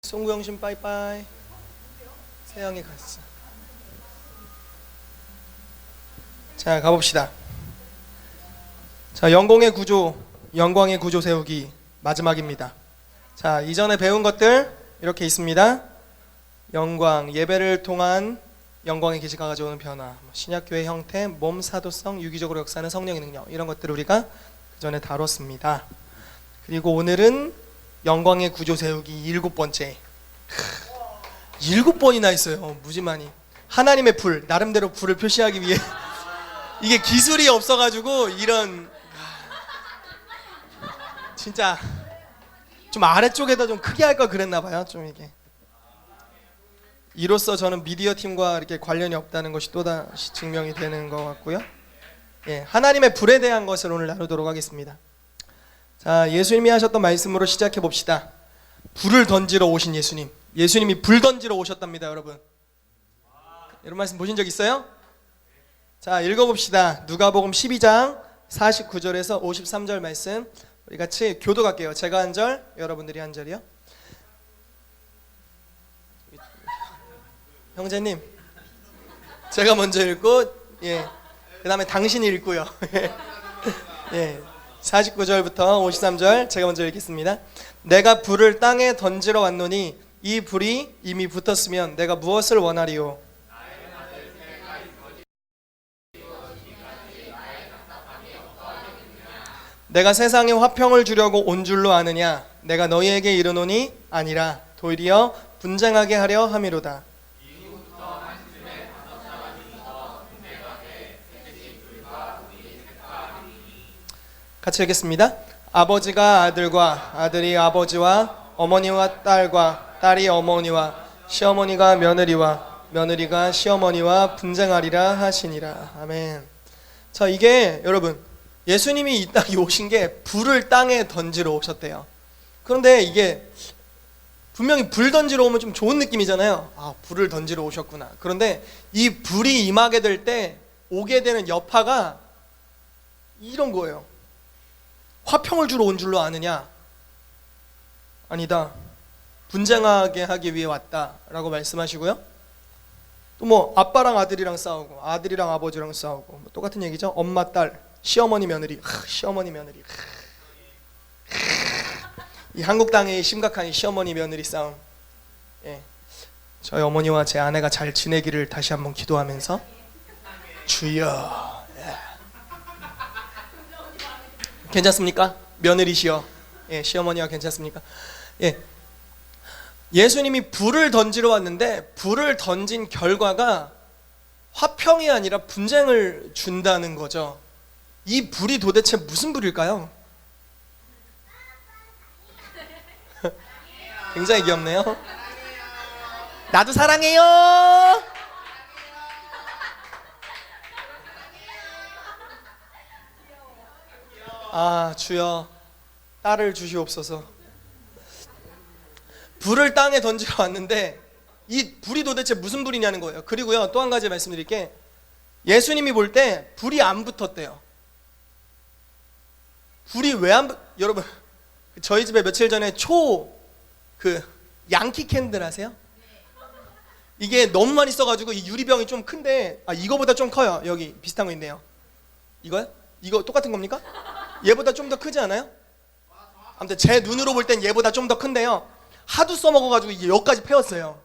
송구영신 빠이빠이. 세영이 갔어. 자, 가봅시다. 자, 영광의 구조 세우기 마지막입니다. 자, 이전에 배운 것들 이렇게 있습니다. 영광, 예배를 통한 영광의 계시가 가져오는 변화, 신약교회 형태, 몸 사도성, 유기적으로 역사하는 성령의 능력, 이런 것들을 우리가 그 전에 다뤘습니다. 그리고 오늘은 영광의 구조 세우기 7번째. 7번이나 있어요. 무지만이. 하나님의 불, 나름대로 불을 표시하기 위해 이게 기술이 없어가지고 이런, 진짜 좀 아래쪽에다 좀 크게 할 걸 그랬나봐요. 좀 이게 이로써 저는 미디어 팀과 이렇게 관련이 없다는 것이 또다시 증명이 되는 것 같고요. 예, 하나님의 불에 대한 것을 오늘 나누도록 하겠습니다. 자, 예수님이 하셨던 말씀으로 시작해 봅시다. 불을 던지러 오신 예수님. 예수님이 불 던지러 오셨답니다, 여러분. 이런 말씀 보신 적 있어요? 자, 읽어봅시다. 누가복음 12장 49절에서 53절 말씀. 우리 같이 교도갈게요. 제가 한 절, 여러분들이 한 절이요. 형제님, 제가 먼저 읽고, 예, 그 다음에 당신이 읽고요. 예, 49절부터 53절 제가 먼저 읽겠습니다. 내가 불을 땅에 던지러 왔노니 이 불이 이미 붙었으면 내가 무엇을 원하리요? 내가 세상에 화평을 주려고 온 줄로 아느냐? 내가 너희에게 이르노니 아니라 도리어 분쟁하게 하려 함이로다. 같이 읽겠습니다. 아버지가 아들과 아들이 아버지와 어머니와 딸과 딸이 어머니와 시어머니가 며느리와 며느리가 시어머니와 분쟁하리라 하시니라. 아멘. 자, 이게 여러분, 예수님이 이 땅에 오신 게 불을 땅에 던지러 오셨대요. 그런데 이게 분명히 불 던지러 오면 좀 좋은 느낌이잖아요. 아, 불을 던지러 오셨구나. 그런데 이 불이 임하게 될 때 오게 되는 여파가 이런 거예요. 화평을 주러 온 줄로 아느냐? 아니다. 분쟁하게 하기 위해 왔다라고 말씀하시고요. 또 뭐 아빠랑 아들이랑 싸우고 아들이랑 아버지랑 싸우고 뭐 똑같은 얘기죠. 엄마, 딸, 시어머니, 며느리. 시어머니, 며느리. 이 한국 땅의 심각한 이 시어머니, 며느리 싸움. 예. 저희 어머니와 제 아내가 잘 지내기를 다시 한번 기도하면서 주여. 괜찮습니까? 며느리시여. 예, 시어머니와 괜찮습니까? 예. 예수님이 불을 던지러 왔는데 불을 던진 결과가 화평이 아니라 분쟁을 준다는 거죠. 이 불이 도대체 무슨 불일까요? 굉장히 귀엽네요. 나도 사랑해요. 아, 주여 딸을 주시옵소서. 불을 땅에 던지러 왔는데 이 불이 도대체 무슨 불이냐는 거예요. 그리고요, 또 한 가지 말씀드릴게. 예수님이 볼 때 불이 안 붙었대요. 불이 왜 안 여러분, 저희 집에 며칠 전에 양키 캔들 아세요? 이게 너무 많이 써가지고 이 유리병이 좀 큰데, 아, 이거보다 좀 커요. 여기 비슷한 거 있네요. 이거요? 이거 똑같은 겁니까? 얘보다 좀 더 크지 않아요? 아무튼 제 눈으로 볼 땐 얘보다 좀 더 큰데요, 하도 써먹어가지고 이게 여기까지 패였어요.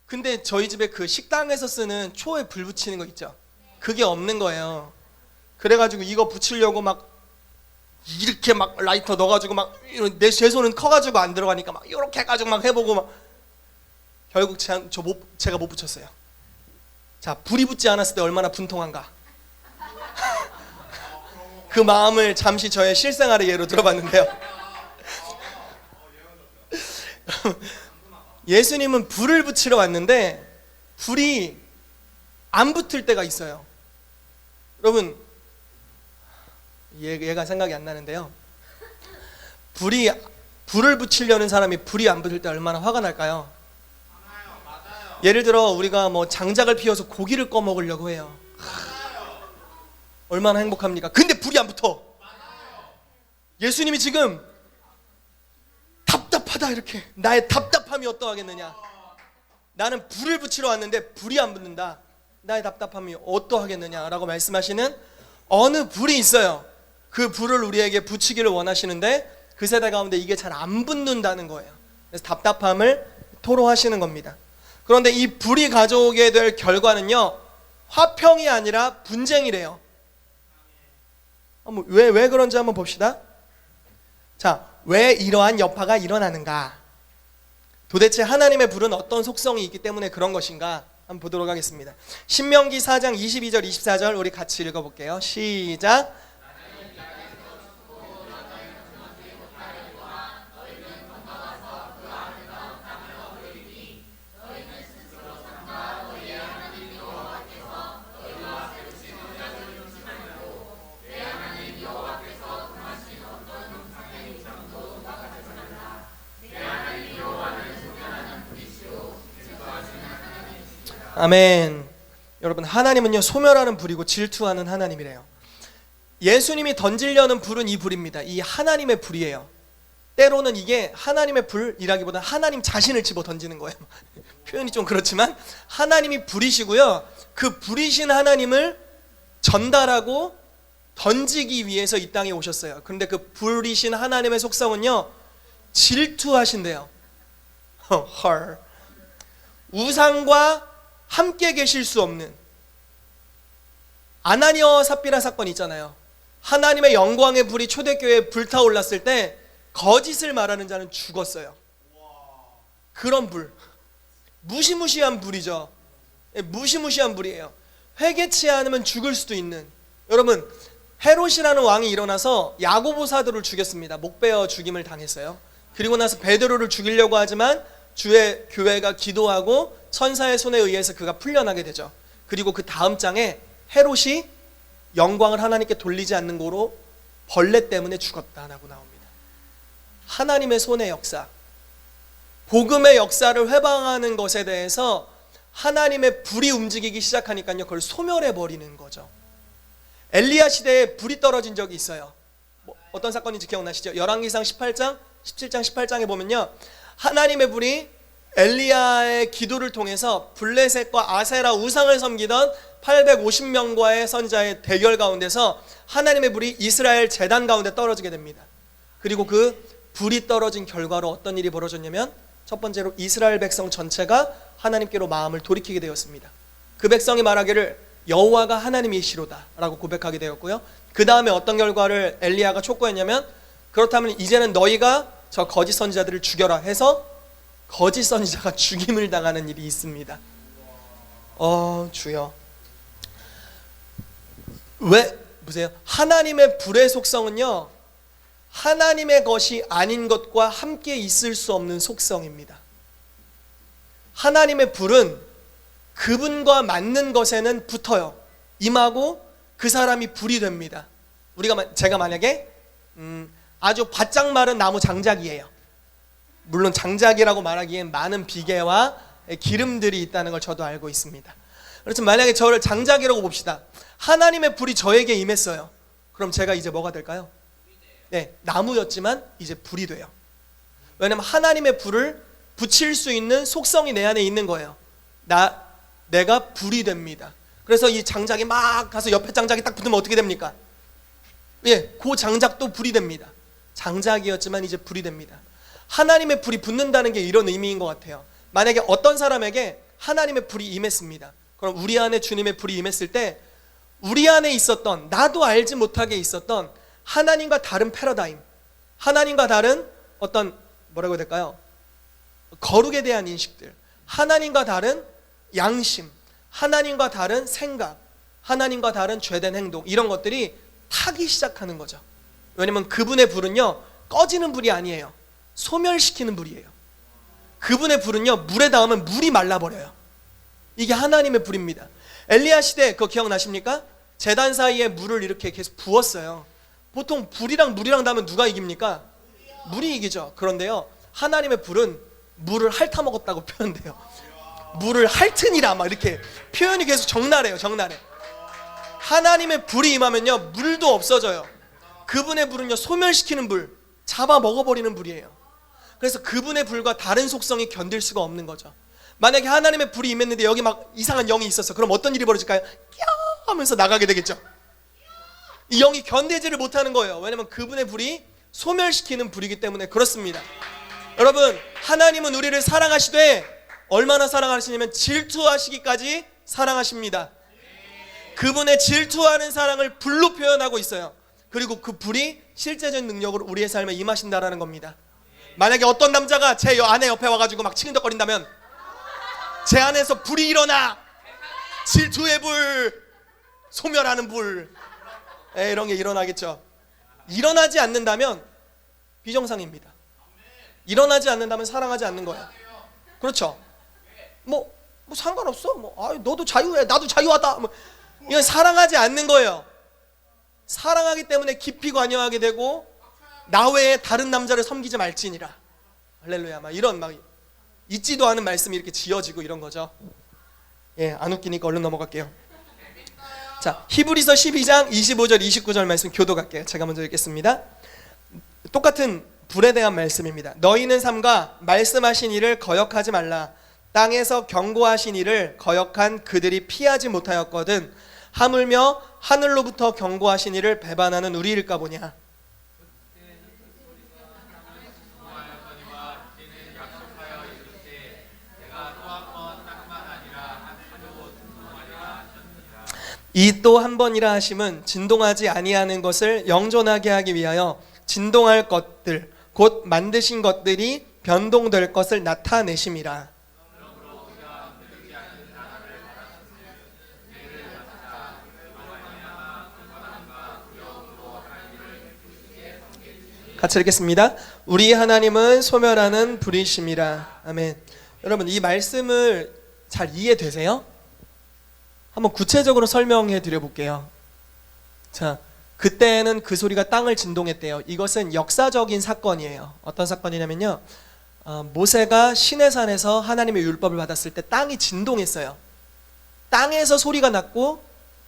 근데 저희 집에 그 식당에서 쓰는 초에 불 붙이는 거 있죠? 그게 없는 거예요. 그래가지고 이거 붙이려고 막 이렇게 막 라이터 넣어가지고 막 제 손은 커가지고 안 들어가니까 막 이렇게 해가지고 막 해보고 막 결국 제가 못 붙였어요. 자, 불이 붙지 않았을 때 얼마나 분통한가. 그 마음을 잠시 저의 실생활의 예로 들어봤는데요. 예수님은 불을 붙이러 왔는데 불이 안 붙을 때가 있어요. 여러분, 얘가 생각이 안 나는데요. 불을 붙이려는 사람이 불이 안 붙을 때 얼마나 화가 날까요? 예를 들어 우리가 뭐 장작을 피워서 고기를 꺼 먹으려고 해요. 얼마나 행복합니까? 근데 불이 안 붙어. 예수님이 지금 답답하다 이렇게. 나의 답답함이 어떠하겠느냐. 나는 불을 붙이러 왔는데 불이 안 붙는다. 나의 답답함이 어떠하겠느냐라고 말씀하시는 어느 불이 있어요. 그 불을 우리에게 붙이기를 원하시는데 그 세대 가운데 이게 잘 안 붙는다는 거예요. 그래서 답답함을 토로하시는 겁니다. 그런데 이 불이 가져오게 될 결과는요, 화평이 아니라 분쟁이래요. 왜 그런지 한번 봅시다. 자, 왜 이러한 여파가 일어나는가? 도대체 하나님의 불은 어떤 속성이 있기 때문에 그런 것인가? 한번 보도록 하겠습니다. 신명기 4장 22절 24절 우리 같이 읽어볼게요. 시작. 아멘. 여러분, 하나님은요 소멸하는 불이고 질투하는 하나님이래요. 예수님이 던지려는 불은 이 불입니다. 이 하나님의 불이에요. 때로는 이게 하나님의 불이라기보다 하나님 자신을 집어 던지는 거예요. 표현이 좀 그렇지만 하나님이 불이시고요, 그 불이신 하나님을 전달하고 던지기 위해서 이 땅에 오셨어요. 그런데 그 불이신 하나님의 속성은요 질투하신대요. 헐. 우상과 함께 계실 수 없는, 아나니아와 삽비라 사건 있잖아요. 하나님의 영광의 불이 초대교회에 불타올랐을 때 거짓을 말하는 자는 죽었어요. 그런 불, 무시무시한 불이죠. 무시무시한 불이에요. 회개치 않으면 죽을 수도 있는. 여러분, 헤롯이라는 왕이 일어나서 야고보 사도를 죽였습니다. 목베어 죽임을 당했어요. 그리고 나서 베드로를 죽이려고 하지만 주의 교회가 기도하고 천사의 손에 의해서 그가 풀려나게 되죠. 그리고 그 다음 장에 헤롯이 영광을 하나님께 돌리지 않는 거로 벌레 때문에 죽었다라고 나옵니다. 하나님의 손의 역사, 복음의 역사를 회방하는 것에 대해서 하나님의 불이 움직이기 시작하니까요, 그걸 소멸해버리는 거죠. 엘리야 시대에 불이 떨어진 적이 있어요. 어떤 사건인지 기억나시죠? 열왕기상 18장, 17장, 18장에 보면요, 하나님의 불이 엘리야의 기도를 통해서 블레셋과 아세라 우상을 섬기던 850명과의 선자의 대결 가운데서 하나님의 불이 이스라엘 제단 가운데 떨어지게 됩니다. 그리고 그 불이 떨어진 결과로 어떤 일이 벌어졌냐면, 첫 번째로 이스라엘 백성 전체가 하나님께로 마음을 돌이키게 되었습니다. 그 백성이 말하기를 여호와가 하나님이시로다 라고 고백하게 되었고요, 그 다음에 어떤 결과를 엘리야가 촉구했냐면, 그렇다면 이제는 너희가 저 거짓 선지자들을 죽여라 해서 거짓 선지자가 죽임을 당하는 일이 있습니다. 주여. 왜? 보세요. 하나님의 불의 속성은요, 하나님의 것이 아닌 것과 함께 있을 수 없는 속성입니다. 하나님의 불은 그분과 맞는 것에는 붙어요. 임하고 그 사람이 불이 됩니다. 제가 만약에 아주 바짝 마른 나무 장작이에요. 물론 장작이라고 말하기엔 많은 비계와 기름들이 있다는 걸 저도 알고 있습니다. 그렇지만 만약에 저를 장작이라고 봅시다. 하나님의 불이 저에게 임했어요. 그럼 제가 이제 뭐가 될까요? 네, 나무였지만 이제 불이 돼요. 왜냐면 하나님의 불을 붙일 수 있는 속성이 내 안에 있는 거예요. 내가 불이 됩니다. 그래서 이 장작이 막 가서 옆에 장작이 딱 붙으면 어떻게 됩니까? 그 장작도 불이 됩니다. 장작이었지만 이제 불이 됩니다. 하나님의 불이 붙는다는 게 이런 의미인 것 같아요. 만약에 어떤 사람에게 하나님의 불이 임했습니다. 그럼 우리 안에 주님의 불이 임했을 때 우리 안에 있었던, 나도 알지 못하게 있었던 하나님과 다른 패러다임, 하나님과 다른 어떤 뭐라고 해야 될까요? 거룩에 대한 인식들, 하나님과 다른 양심, 하나님과 다른 생각, 하나님과 다른 죄된 행동, 이런 것들이 타기 시작하는 거죠. 왜냐면 그분의 불은요 꺼지는 불이 아니에요. 소멸시키는 불이에요. 그분의 불은요 물에 닿으면 물이 말라버려요. 이게 하나님의 불입니다. 엘리야 시대 그거 기억나십니까? 제단 사이에 물을 이렇게 계속 부었어요. 보통 불이랑 물이랑 닿으면 누가 이깁니까? 물이 이기죠. 그런데요 하나님의 불은 물을 핥아먹었다고 표현돼요. 물을 핥으니라 막 이렇게 표현이 계속 적나라해요. 적나라해. 하나님의 불이 임하면요 물도 없어져요. 그분의 불은요 소멸시키는 불, 잡아 먹어버리는 불이에요. 그래서 그분의 불과 다른 속성이 견딜 수가 없는 거죠. 만약에 하나님의 불이 임했는데 여기 막 이상한 영이 있었어. 그럼 어떤 일이 벌어질까요? 야 하면서 나가게 되겠죠. 이 영이 견디지를 못하는 거예요. 왜냐면 그분의 불이 소멸시키는 불이기 때문에 그렇습니다. 여러분, 하나님은 우리를 사랑하시되 얼마나 사랑하시냐면 질투하시기까지 사랑하십니다. 그분의 질투하는 사랑을 불로 표현하고 있어요. 그리고 그 불이 실제적인 능력으로 우리의 삶에 임하신다라는 겁니다. 만약에 어떤 남자가 제 아내 옆에 와가지고 막 치근덕거린다면 제 안에서 불이 일어나, 질투의 불, 소멸하는 불, 이런 게 일어나겠죠. 일어나지 않는다면 비정상입니다. 일어나지 않는다면 사랑하지 않는 거예요. 그렇죠. 뭐 상관없어. 너도 자유해, 나도 자유하다. 이건 사랑하지 않는 거예요. 사랑하기 때문에 깊이 관여하게 되고 나 외에 다른 남자를 섬기지 말지니라. 할렐루야. 막 이런 막 있지도 않은 말씀이 이렇게 지어지고 이런 거죠. 안 웃기니까 얼른 넘어갈게요. 자, 히브리서 12장 25절 29절 말씀 교도 갈게요. 제가 먼저 읽겠습니다. 똑같은 불에 대한 말씀입니다. 너희는 삼가 말씀하신 이를 거역하지 말라. 땅에서 경고하신 이를 거역한 그들이 피하지 못하였거든. 하물며 하늘로부터 경고하신 이를 배반하는 우리일까 보냐. 이 또 한 번이라 하심은 진동하지 아니하는 것을 영존하게 하기 위하여 진동할 것들 곧 만드신 것들이 변동될 것을 나타내심이라. 같이 읽겠습니다. 우리 하나님은 소멸하는 불이심이라. 아멘. 여러분, 이 말씀을 잘 이해되세요? 한번 구체적으로 설명해 드려 볼게요. 자, 그때는 그 소리가 땅을 진동했대요. 이것은 역사적인 사건이에요. 어떤 사건이냐면요, 모세가 시내산에서 하나님의 율법을 받았을 때 땅이 진동했어요. 땅에서 소리가 났고,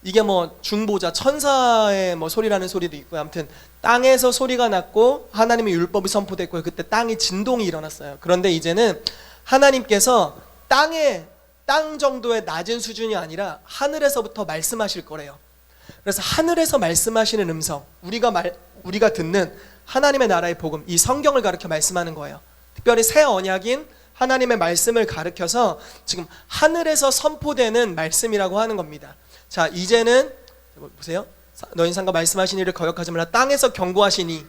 이게 중보자 천사의 소리라는 소리도 있고요. 아무튼 땅에서 소리가 났고 하나님의 율법이 선포됐고요. 그때 땅이 진동이 일어났어요. 그런데 이제는 하나님께서 땅 정도의 낮은 수준이 아니라 하늘에서부터 말씀하실 거래요. 그래서 하늘에서 말씀하시는 음성, 우리가 듣는 하나님의 나라의 복음, 이 성경을 가르쳐 말씀하는 거예요. 특별히 새 언약인 하나님의 말씀을 가르쳐서 지금 하늘에서 선포되는 말씀이라고 하는 겁니다. 자, 이제는 보세요. 너희 상가 말씀하신 이를 거역하지 말라. 땅에서 경고하시니,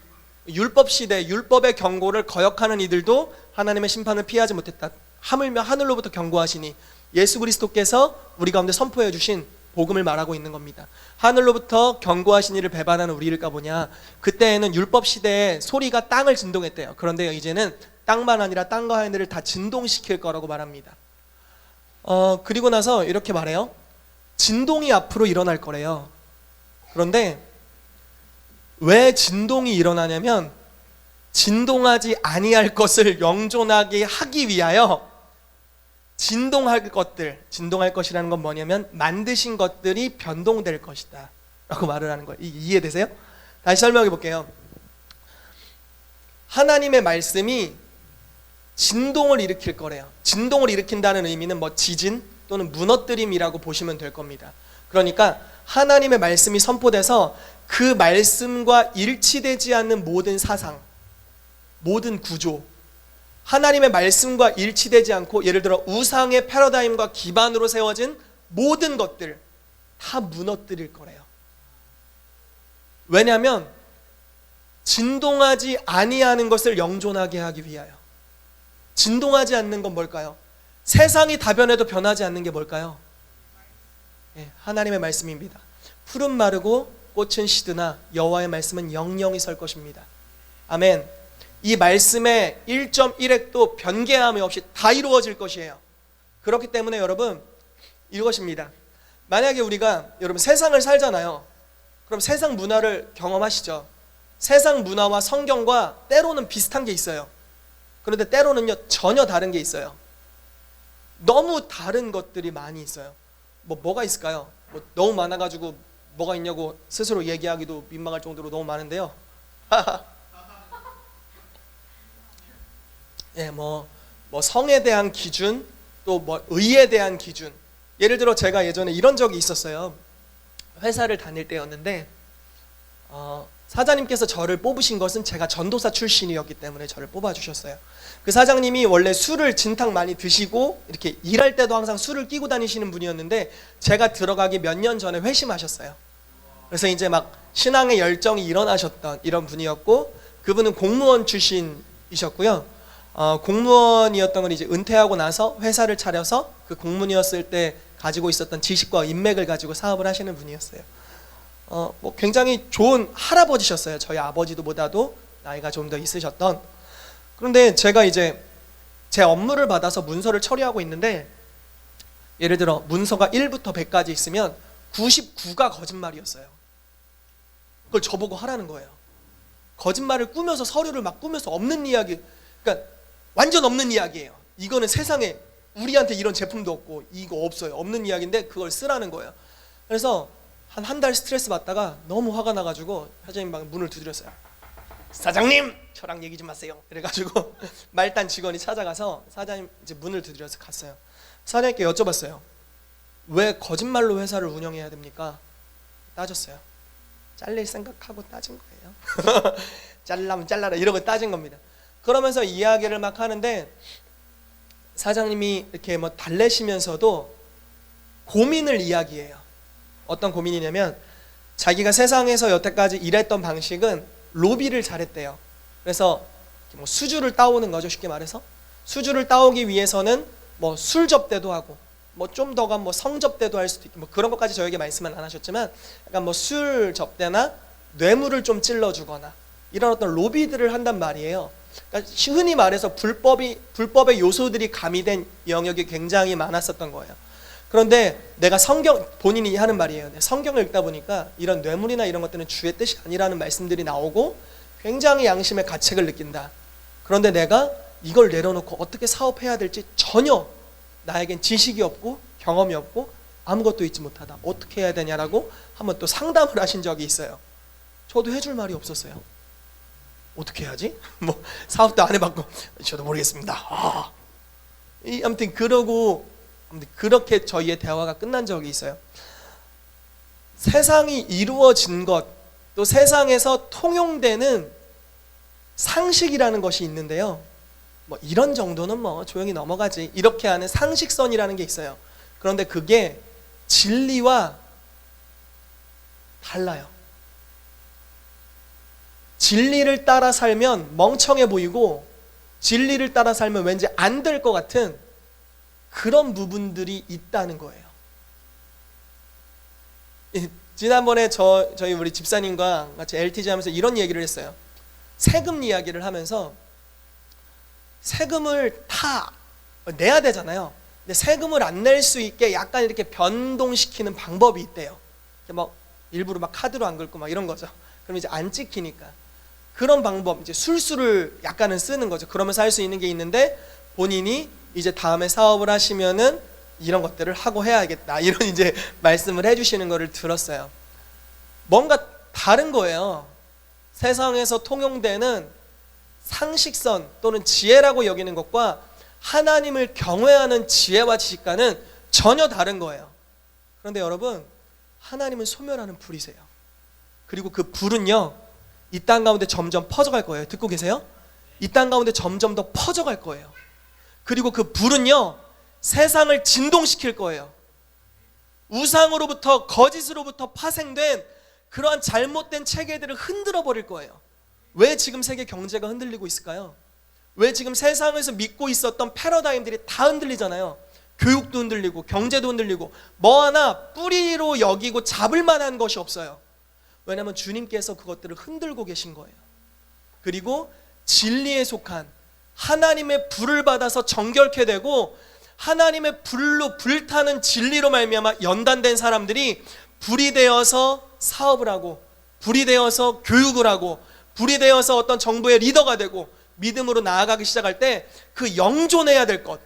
율법 시대 율법의 경고를 거역하는 이들도 하나님의 심판을 피하지 못했다. 하물며 하늘로부터 경고하시니, 예수 그리스도께서 우리 가운데 선포해 주신 복음을 말하고 있는 겁니다. 하늘로부터 경고하신 이를 배반하는 우리일까 보냐. 그때에는 율법 시대에 소리가 땅을 진동했대요. 그런데 이제는 땅만 아니라 땅과 하늘을 다 진동시킬 거라고 말합니다. 그리고 나서 이렇게 말해요. 진동이 앞으로 일어날 거래요. 그런데 왜 진동이 일어나냐면 진동하지 아니할 것을 영존하게 하기 위하여 진동할 것이라는 건 뭐냐면 만드신 것들이 변동될 것이다 라고 말을 하는 거예요. 이해되세요? 다시 설명해 볼게요. 하나님의 말씀이 진동을 일으킬 거래요. 진동을 일으킨다는 의미는 지진 또는 무너뜨림이라고 보시면 될 겁니다. 그러니까 하나님의 말씀이 선포돼서 그 말씀과 일치되지 않는 모든 사상, 모든 구조, 하나님의 말씀과 일치되지 않고 예를 들어 우상의 패러다임과 기반으로 세워진 모든 것들 다 무너뜨릴 거래요. 왜냐하면 진동하지 아니하는 것을 영존하게 하기 위하여. 진동하지 않는 건 뭘까요? 세상이 다 변해도 변하지 않는 게 뭘까요? 하나님의 말씀입니다. 풀은 마르고 꽃은 시드나 여호와의 말씀은 영영이 설 것입니다. 아멘. 이 말씀의 1.1획도 변개함이 없이 다 이루어질 것이에요. 그렇기 때문에 여러분, 이것입니다. 만약에 여러분 세상을 살잖아요. 그럼 세상 문화를 경험하시죠. 세상 문화와 성경과 때로는 비슷한 게 있어요. 그런데 때로는요 전혀 다른 게 있어요. 너무 다른 것들이 많이 있어요. 뭐가 있을까요? 너무 많아가지고 뭐가 있냐고 스스로 얘기하기도 민망할 정도로 너무 많은데요. 뭐 성에 대한 기준, 또 뭐 의에 대한 기준. 예를 들어 제가 예전에 이런 적이 있었어요. 회사를 다닐 때였는데 사장님께서 저를 뽑으신 것은 제가 전도사 출신이었기 때문에 저를 뽑아주셨어요. 그 사장님이 원래 술을 진탕 많이 드시고 이렇게 일할 때도 항상 술을 끼고 다니시는 분이었는데 제가 들어가기 몇 년 전에 회심하셨어요. 그래서 이제 막 신앙의 열정이 일어나셨던 이런 분이었고, 그분은 공무원 출신이셨고요. 공무원이었던 걸 이제 은퇴하고 나서 회사를 차려서 그 공무원이었을 때 가지고 있었던 지식과 인맥을 가지고 사업을 하시는 분이었어요. 뭐 굉장히 좋은 할아버지셨어요. 저희 아버지도보다도 나이가 좀 더 있으셨던. 그런데 제가 이제 제 업무를 받아서 문서를 처리하고 있는데, 예를 들어 문서가 1부터 100까지 있으면 99가 거짓말이었어요. 그걸 저보고 하라는 거예요. 거짓말을 꾸며서, 서류를 막 꾸며서 없는 이야기, 그러니까 완전 없는 이야기예요. 이거는 세상에 우리한테 이런 제품도 없고 이거 없어요. 없는 이야기인데 그걸 쓰라는 거예요. 그래서 한 달 스트레스 받다가 너무 화가 나가지고 사장님 막 문을 두드렸어요. 사장님, 저랑 얘기 좀 하세요. 그래가지고 말단 직원이 찾아가서 사장님 이제 문을 두드려서 갔어요. 사장님께 여쭤봤어요. 왜 거짓말로 회사를 운영해야 됩니까? 따졌어요. 잘릴 생각하고 따진 거예요. 잘라면 잘라라 이러고 따진 겁니다. 그러면서 이야기를 막 하는데 사장님이 이렇게 뭐 달래시면서도 고민을 이야기해요. 어떤 고민이냐면 자기가 세상에서 여태까지 일했던 방식은 로비를 잘했대요. 그래서 뭐 수주를 따오는 거죠. 쉽게 말해서 수주를 따오기 위해서는 뭐 술 접대도 하고 뭐 좀 더가 뭐 성 접대도 할 수도 있고 뭐 그런 것까지 저에게 말씀은 안 하셨지만 약간 뭐 술 접대나 뇌물을 좀 찔러주거나 이런 어떤 로비들을 한단 말이에요. 그러니까 흔히 말해서 불법의 요소들이 가미된 영역이 굉장히 많았었던 거예요. 그런데 내가 본인이 하는 말이에요. 성경을 읽다 보니까 이런 뇌물이나 이런 것들은 주의 뜻이 아니라는 말씀들이 나오고 굉장히 양심의 가책을 느낀다. 그런데 내가 이걸 내려놓고 어떻게 사업해야 될지 전혀 나에겐 지식이 없고 경험이 없고 아무것도 있지 못하다. 어떻게 해야 되냐라고 한번 또 상담을 하신 적이 있어요. 저도 해줄 말이 없었어요. 어떻게 해야지? 뭐 사업도 안 해봤고 저도 모르겠습니다. 아무튼 그렇게 저희의 대화가 끝난 적이 있어요. 세상이 이루어진 것, 또 세상에서 통용되는 상식이라는 것이 있는데요. 뭐 이런 정도는 뭐 조용히 넘어가지 이렇게 하는 상식선이라는 게 있어요. 그런데 그게 진리와 달라요. 진리를 따라 살면 멍청해 보이고 진리를 따라 살면 왠지 안 될 것 같은 그런 부분들이 있다는 거예요. 지난번에 저희 우리 집사님과 같이 LTG 하면서 이런 얘기를 했어요. 세금 이야기를 하면서 세금을 다 내야 되잖아요. 근데 세금을 안 낼 수 있게 약간 이렇게 변동시키는 방법이 있대요. 막 일부러 막 카드로 안 긁고 막 이런 거죠. 그럼 이제 안 찍히니까. 그런 방법, 이제 술수를 약간은 쓰는 거죠. 그러면서 할 수 있는 게 있는데 본인이 이제 다음에 사업을 하시면은 이런 것들을 하고 해야겠다. 이런 이제 말씀을 해주시는 거를 들었어요. 뭔가 다른 거예요. 세상에서 통용되는 상식선 또는 지혜라고 여기는 것과 하나님을 경외하는 지혜와 지식과는 전혀 다른 거예요. 그런데 여러분, 하나님은 소멸하는 불이세요. 그리고 그 불은요, 이 땅 가운데 점점 퍼져갈 거예요. 듣고 계세요? 이 땅 가운데 점점 더 퍼져갈 거예요. 그리고 그 불은요, 세상을 진동시킬 거예요. 우상으로부터 거짓으로부터 파생된 그러한 잘못된 체계들을 흔들어 버릴 거예요. 왜 지금 세계 경제가 흔들리고 있을까요? 왜 지금 세상에서 믿고 있었던 패러다임들이 다 흔들리잖아요. 교육도 흔들리고 경제도 흔들리고 뭐 하나 뿌리로 여기고 잡을 만한 것이 없어요. 왜냐하면 주님께서 그것들을 흔들고 계신 거예요. 그리고 진리에 속한 하나님의 불을 받아서 정결케 되고 하나님의 불로 불타는 진리로 말미암아 연단된 사람들이 불이 되어서 사업을 하고 불이 되어서 교육을 하고 불이 되어서 어떤 정부의 리더가 되고 믿음으로 나아가기 시작할 때 그 영존해야 될 것,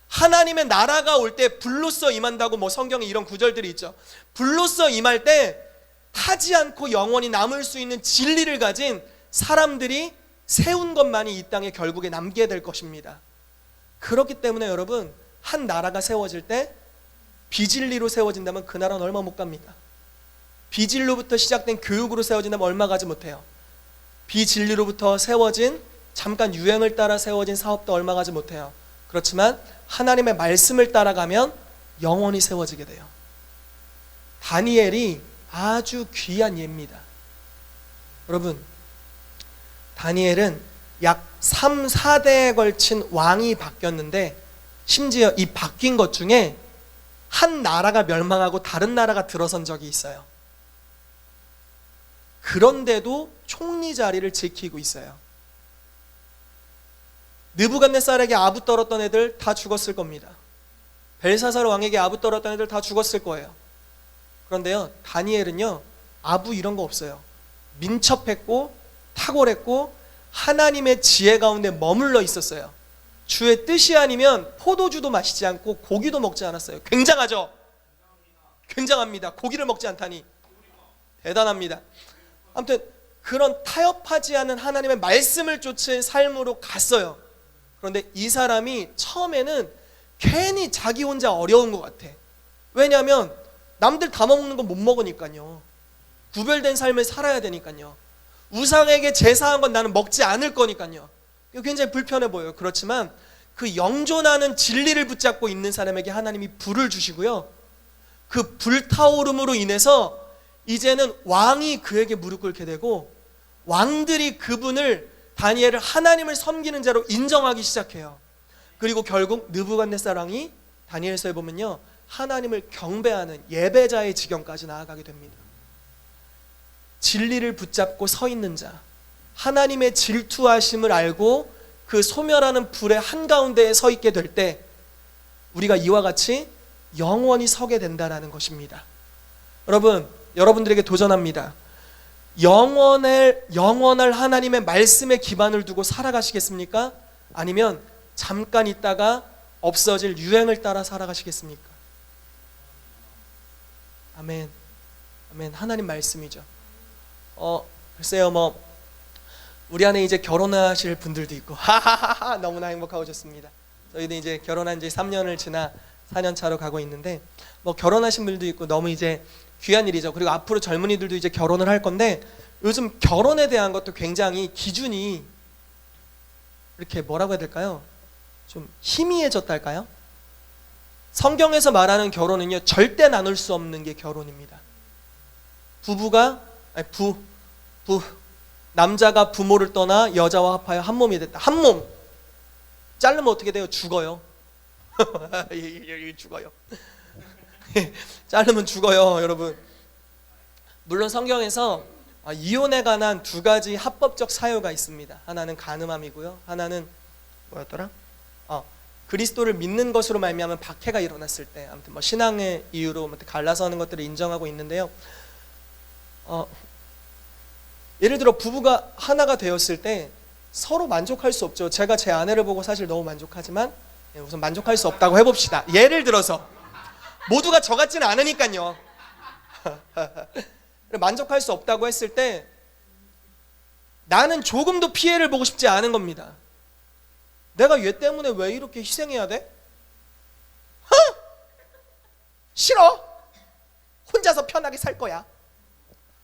하나님의 나라가 올 때 불로써 임한다고 뭐 성경에 이런 구절들이 있죠. 불로써 임할 때 타지 않고 영원히 남을 수 있는 진리를 가진 사람들이 세운 것만이 이 땅에 결국에 남게 될 것입니다. 그렇기 때문에 여러분, 한 나라가 세워질 때 비진리로 세워진다면 그 나라는 얼마 못 갑니다. 비진리로부터 시작된 교육으로 세워진다면 얼마 가지 못해요. 비진리로부터 세워진, 잠깐 유행을 따라 세워진 사업도 얼마 가지 못해요. 그렇지만 하나님의 말씀을 따라가면 영원히 세워지게 돼요. 다니엘이 아주 귀한 예입니다. 여러분, 다니엘은 약 3, 4대에 걸친 왕이 바뀌었는데, 심지어 이 바뀐 것 중에 한 나라가 멸망하고 다른 나라가 들어선 적이 있어요. 그런데도 총리 자리를 지키고 있어요. 느부갓네살에게 아부 떨었던 애들 다 죽었을 겁니다. 벨사살 왕에게 아부 떨었던 애들 다 죽었을 거예요. 그런데요, 다니엘은요, 아부 이런 거 없어요. 민첩했고 탁월했고 하나님의 지혜 가운데 머물러 있었어요. 주의 뜻이 아니면 포도주도 마시지 않고 고기도 먹지 않았어요. 굉장하죠? 굉장합니다. 고기를 먹지 않다니 대단합니다. 아무튼 그런 타협하지 않은 하나님의 말씀을 쫓은 삶으로 갔어요. 그런데 이 사람이 처음에는 괜히 자기 혼자 어려운 것 같아. 왜냐하면 남들 다 먹는 건 못 먹으니까요. 구별된 삶을 살아야 되니까요. 우상에게 제사한 건 나는 먹지 않을 거니까요. 굉장히 불편해 보여요. 그렇지만 그 영존하는 진리를 붙잡고 있는 사람에게 하나님이 불을 주시고요, 그 불타오름으로 인해서 이제는 왕이 그에게 무릎 꿇게 되고 왕들이 그분을, 다니엘을 하나님을 섬기는 자로 인정하기 시작해요. 그리고 결국 느부갓네살 왕이 다니엘서에 보면요, 하나님을 경배하는 예배자의 지경까지 나아가게 됩니다. 진리를 붙잡고 서 있는 자, 하나님의 질투하심을 알고 그 소멸하는 불의 한가운데에 서 있게 될 때 우리가 이와 같이 영원히 서게 된다는 것입니다. 여러분들에게 도전합니다. 영원할 하나님의 말씀에 기반을 두고 살아가시겠습니까? 아니면 잠깐 있다가 없어질 유행을 따라 살아가시겠습니까? 아멘. 아멘. 하나님 말씀이죠. 글쎄요, 우리 안에 이제 결혼하실 분들도 있고, 하하하하, 너무나 행복하고 좋습니다. 저희도 이제 결혼한 지 3년을 지나 4년 차로 가고 있는데, 결혼하신 분들도 있고 너무 이제 귀한 일이죠. 그리고 앞으로 젊은이들도 이제 결혼을 할 건데, 요즘 결혼에 대한 것도 굉장히 기준이 이렇게 뭐라고 해야 될까요? 좀 희미해졌달까요? 성경에서 말하는 결혼은요, 절대 나눌 수 없는 게 결혼입니다. 남자가 부모를 떠나 여자와 합하여 한 몸이 됐다. 한 몸. 자르면 어떻게 돼요? 죽어요. 죽어요. 자르면 죽어요, 여러분. 물론 성경에서 이혼에 관한 두 가지 합법적 사유가 있습니다. 하나는 간음함이고요, 하나는 뭐였더라? 그리스도를 믿는 것으로 말미암은 박해가 일어났을 때, 아무튼 신앙의 이유로 갈라서 하는 것들을 인정하고 있는데요. 예를 들어 부부가 하나가 되었을 때 서로 만족할 수 없죠. 제가 제 아내를 보고 사실 너무 만족하지만 우선 만족할 수 없다고 해봅시다. 예를 들어서 모두가 저 같지는 않으니까요. 만족할 수 없다고 했을 때 나는 조금도 피해를 보고 싶지 않은 겁니다. 내가 얘 때문에 왜 이렇게 희생해야 돼? 싫어. 혼자서 편하게 살 거야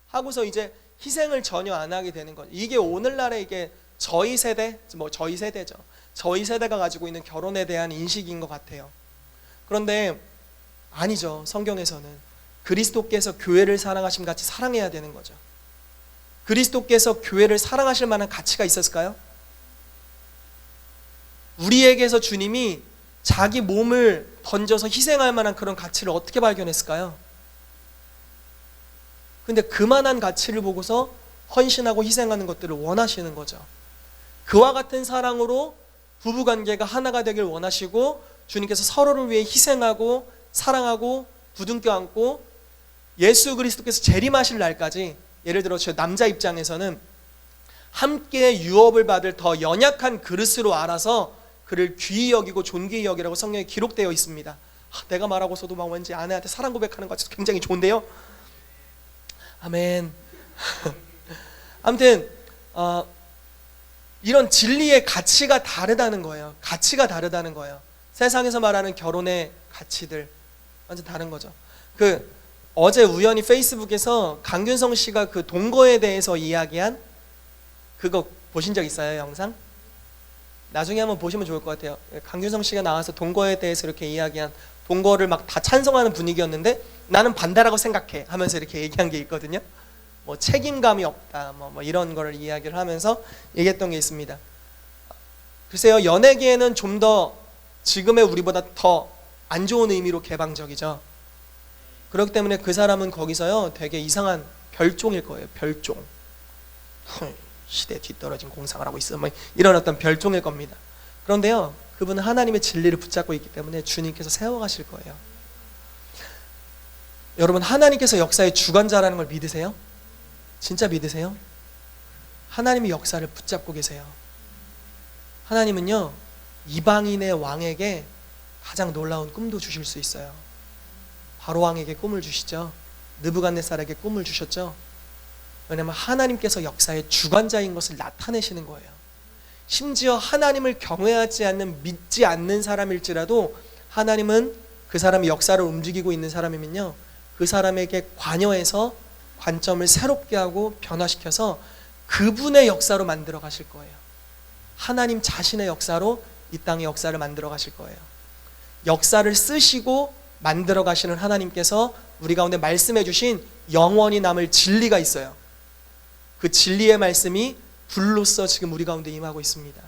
하고서 이제 희생을 전혀 안 하게 되는 거죠. 이게 오늘날의 이게 저희 세대죠. 저희 세대가 가지고 있는 결혼에 대한 인식인 것 같아요. 그런데 아니죠. 성경에서는 그리스도께서 교회를 사랑하심 같이 사랑해야 되는 거죠. 그리스도께서 교회를 사랑하실 만한 가치가 있었을까요? 우리에게서 주님이 자기 몸을 던져서 희생할 만한 그런 가치를 어떻게 발견했을까요? 근데 그만한 가치를 보고서 헌신하고 희생하는 것들을 원하시는 거죠. 그와 같은 사랑으로 부부관계가 하나가 되길 원하시고, 주님께서 서로를 위해 희생하고 사랑하고 부둥켜 안고 예수 그리스도께서 재림하실 날까지, 예를 들어 저 남자 입장에서는 함께 유업을 받을 더 연약한 그릇으로 알아서 그를 귀히 여기고 존귀히 여기라고 성경에 기록되어 있습니다. 내가 말하고서도 막 왠지 아내한테 사랑 고백하는 것 같아서 굉장히 좋은데요. 아멘. 아무튼 이런 진리의 가치가 다르다는 거예요. 가치가 다르다는 거예요. 세상에서 말하는 결혼의 가치들 완전 다른 거죠. 어제 우연히 페이스북에서 강균성 씨가 그 동거에 대해서 이야기한 그거 보신 적 있어요? 영상? 나중에 한번 보시면 좋을 것 같아요. 강균성 씨가 나와서 동거에 대해서 이렇게 이야기한, 동거를 막 다 찬성하는 분위기였는데 나는 반대라고 생각해 하면서 이렇게 얘기한 게 있거든요. 뭐 책임감이 없다 뭐 이런 거를 이야기를 하면서 얘기했던 게 있습니다. 글쎄요, 연예계에는 좀 더 지금의 우리보다 더 안 좋은 의미로 개방적이죠. 그렇기 때문에 그 사람은 거기서요 되게 이상한 별종일 거예요. 별종. 시대에 뒤떨어진 공상을 하고 있어 뭐 이런 어떤 별종일 겁니다. 그런데요, 그분은 하나님의 진리를 붙잡고 있기 때문에 주님께서 세워가실 거예요. 여러분, 하나님께서 역사의 주관자라는 걸 믿으세요? 진짜 믿으세요? 하나님이 역사를 붙잡고 계세요. 하나님은요, 이방인의 왕에게 가장 놀라운 꿈도 주실 수 있어요. 바로 왕에게 꿈을 주시죠. 느부갓네살에게 꿈을 주셨죠. 왜냐하면 하나님께서 역사의 주관자인 것을 나타내시는 거예요. 심지어 하나님을 경외하지 않는, 믿지 않는 사람일지라도 하나님은 그 사람이 역사를 움직이고 있는 사람이면요, 그 사람에게 관여해서 관점을 새롭게 하고 변화시켜서 그분의 역사로 만들어 가실 거예요. 하나님 자신의 역사로 이 땅의 역사를 만들어 가실 거예요. 역사를 쓰시고 만들어 가시는 하나님께서 우리 가운데 말씀해 주신 영원히 남을 진리가 있어요. 그 진리의 말씀이 불로써 지금 우리 가운데 임하고 있습니다.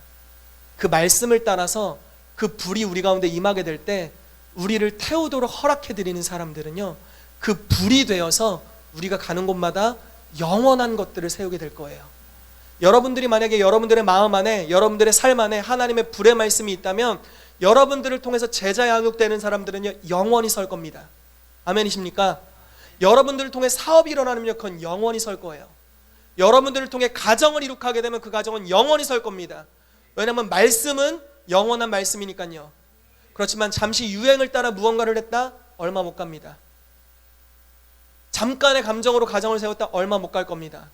그 말씀을 따라서 그 불이 우리 가운데 임하게 될 때 우리를 태우도록 허락해 드리는 사람들은요, 그 불이 되어서 우리가 가는 곳마다 영원한 것들을 세우게 될 거예요. 여러분들이 만약에 여러분들의 마음 안에, 여러분들의 삶 안에 하나님의 불의 말씀이 있다면 여러분들을 통해서 제자 양육되는 사람들은요, 영원히 설 겁니다. 아멘이십니까? 여러분들을 통해 사업이 일어나면요, 그건 영원히 설 거예요. 여러분들을 통해 가정을 이룩하게 되면 그 가정은 영원히 설 겁니다. 왜냐하면 말씀은 영원한 말씀이니까요. 그렇지만 잠시 유행을 따라 무언가를 했다? 얼마 못 갑니다. 잠깐의 감정으로 가정을 세웠다? 얼마 못 갈 겁니다.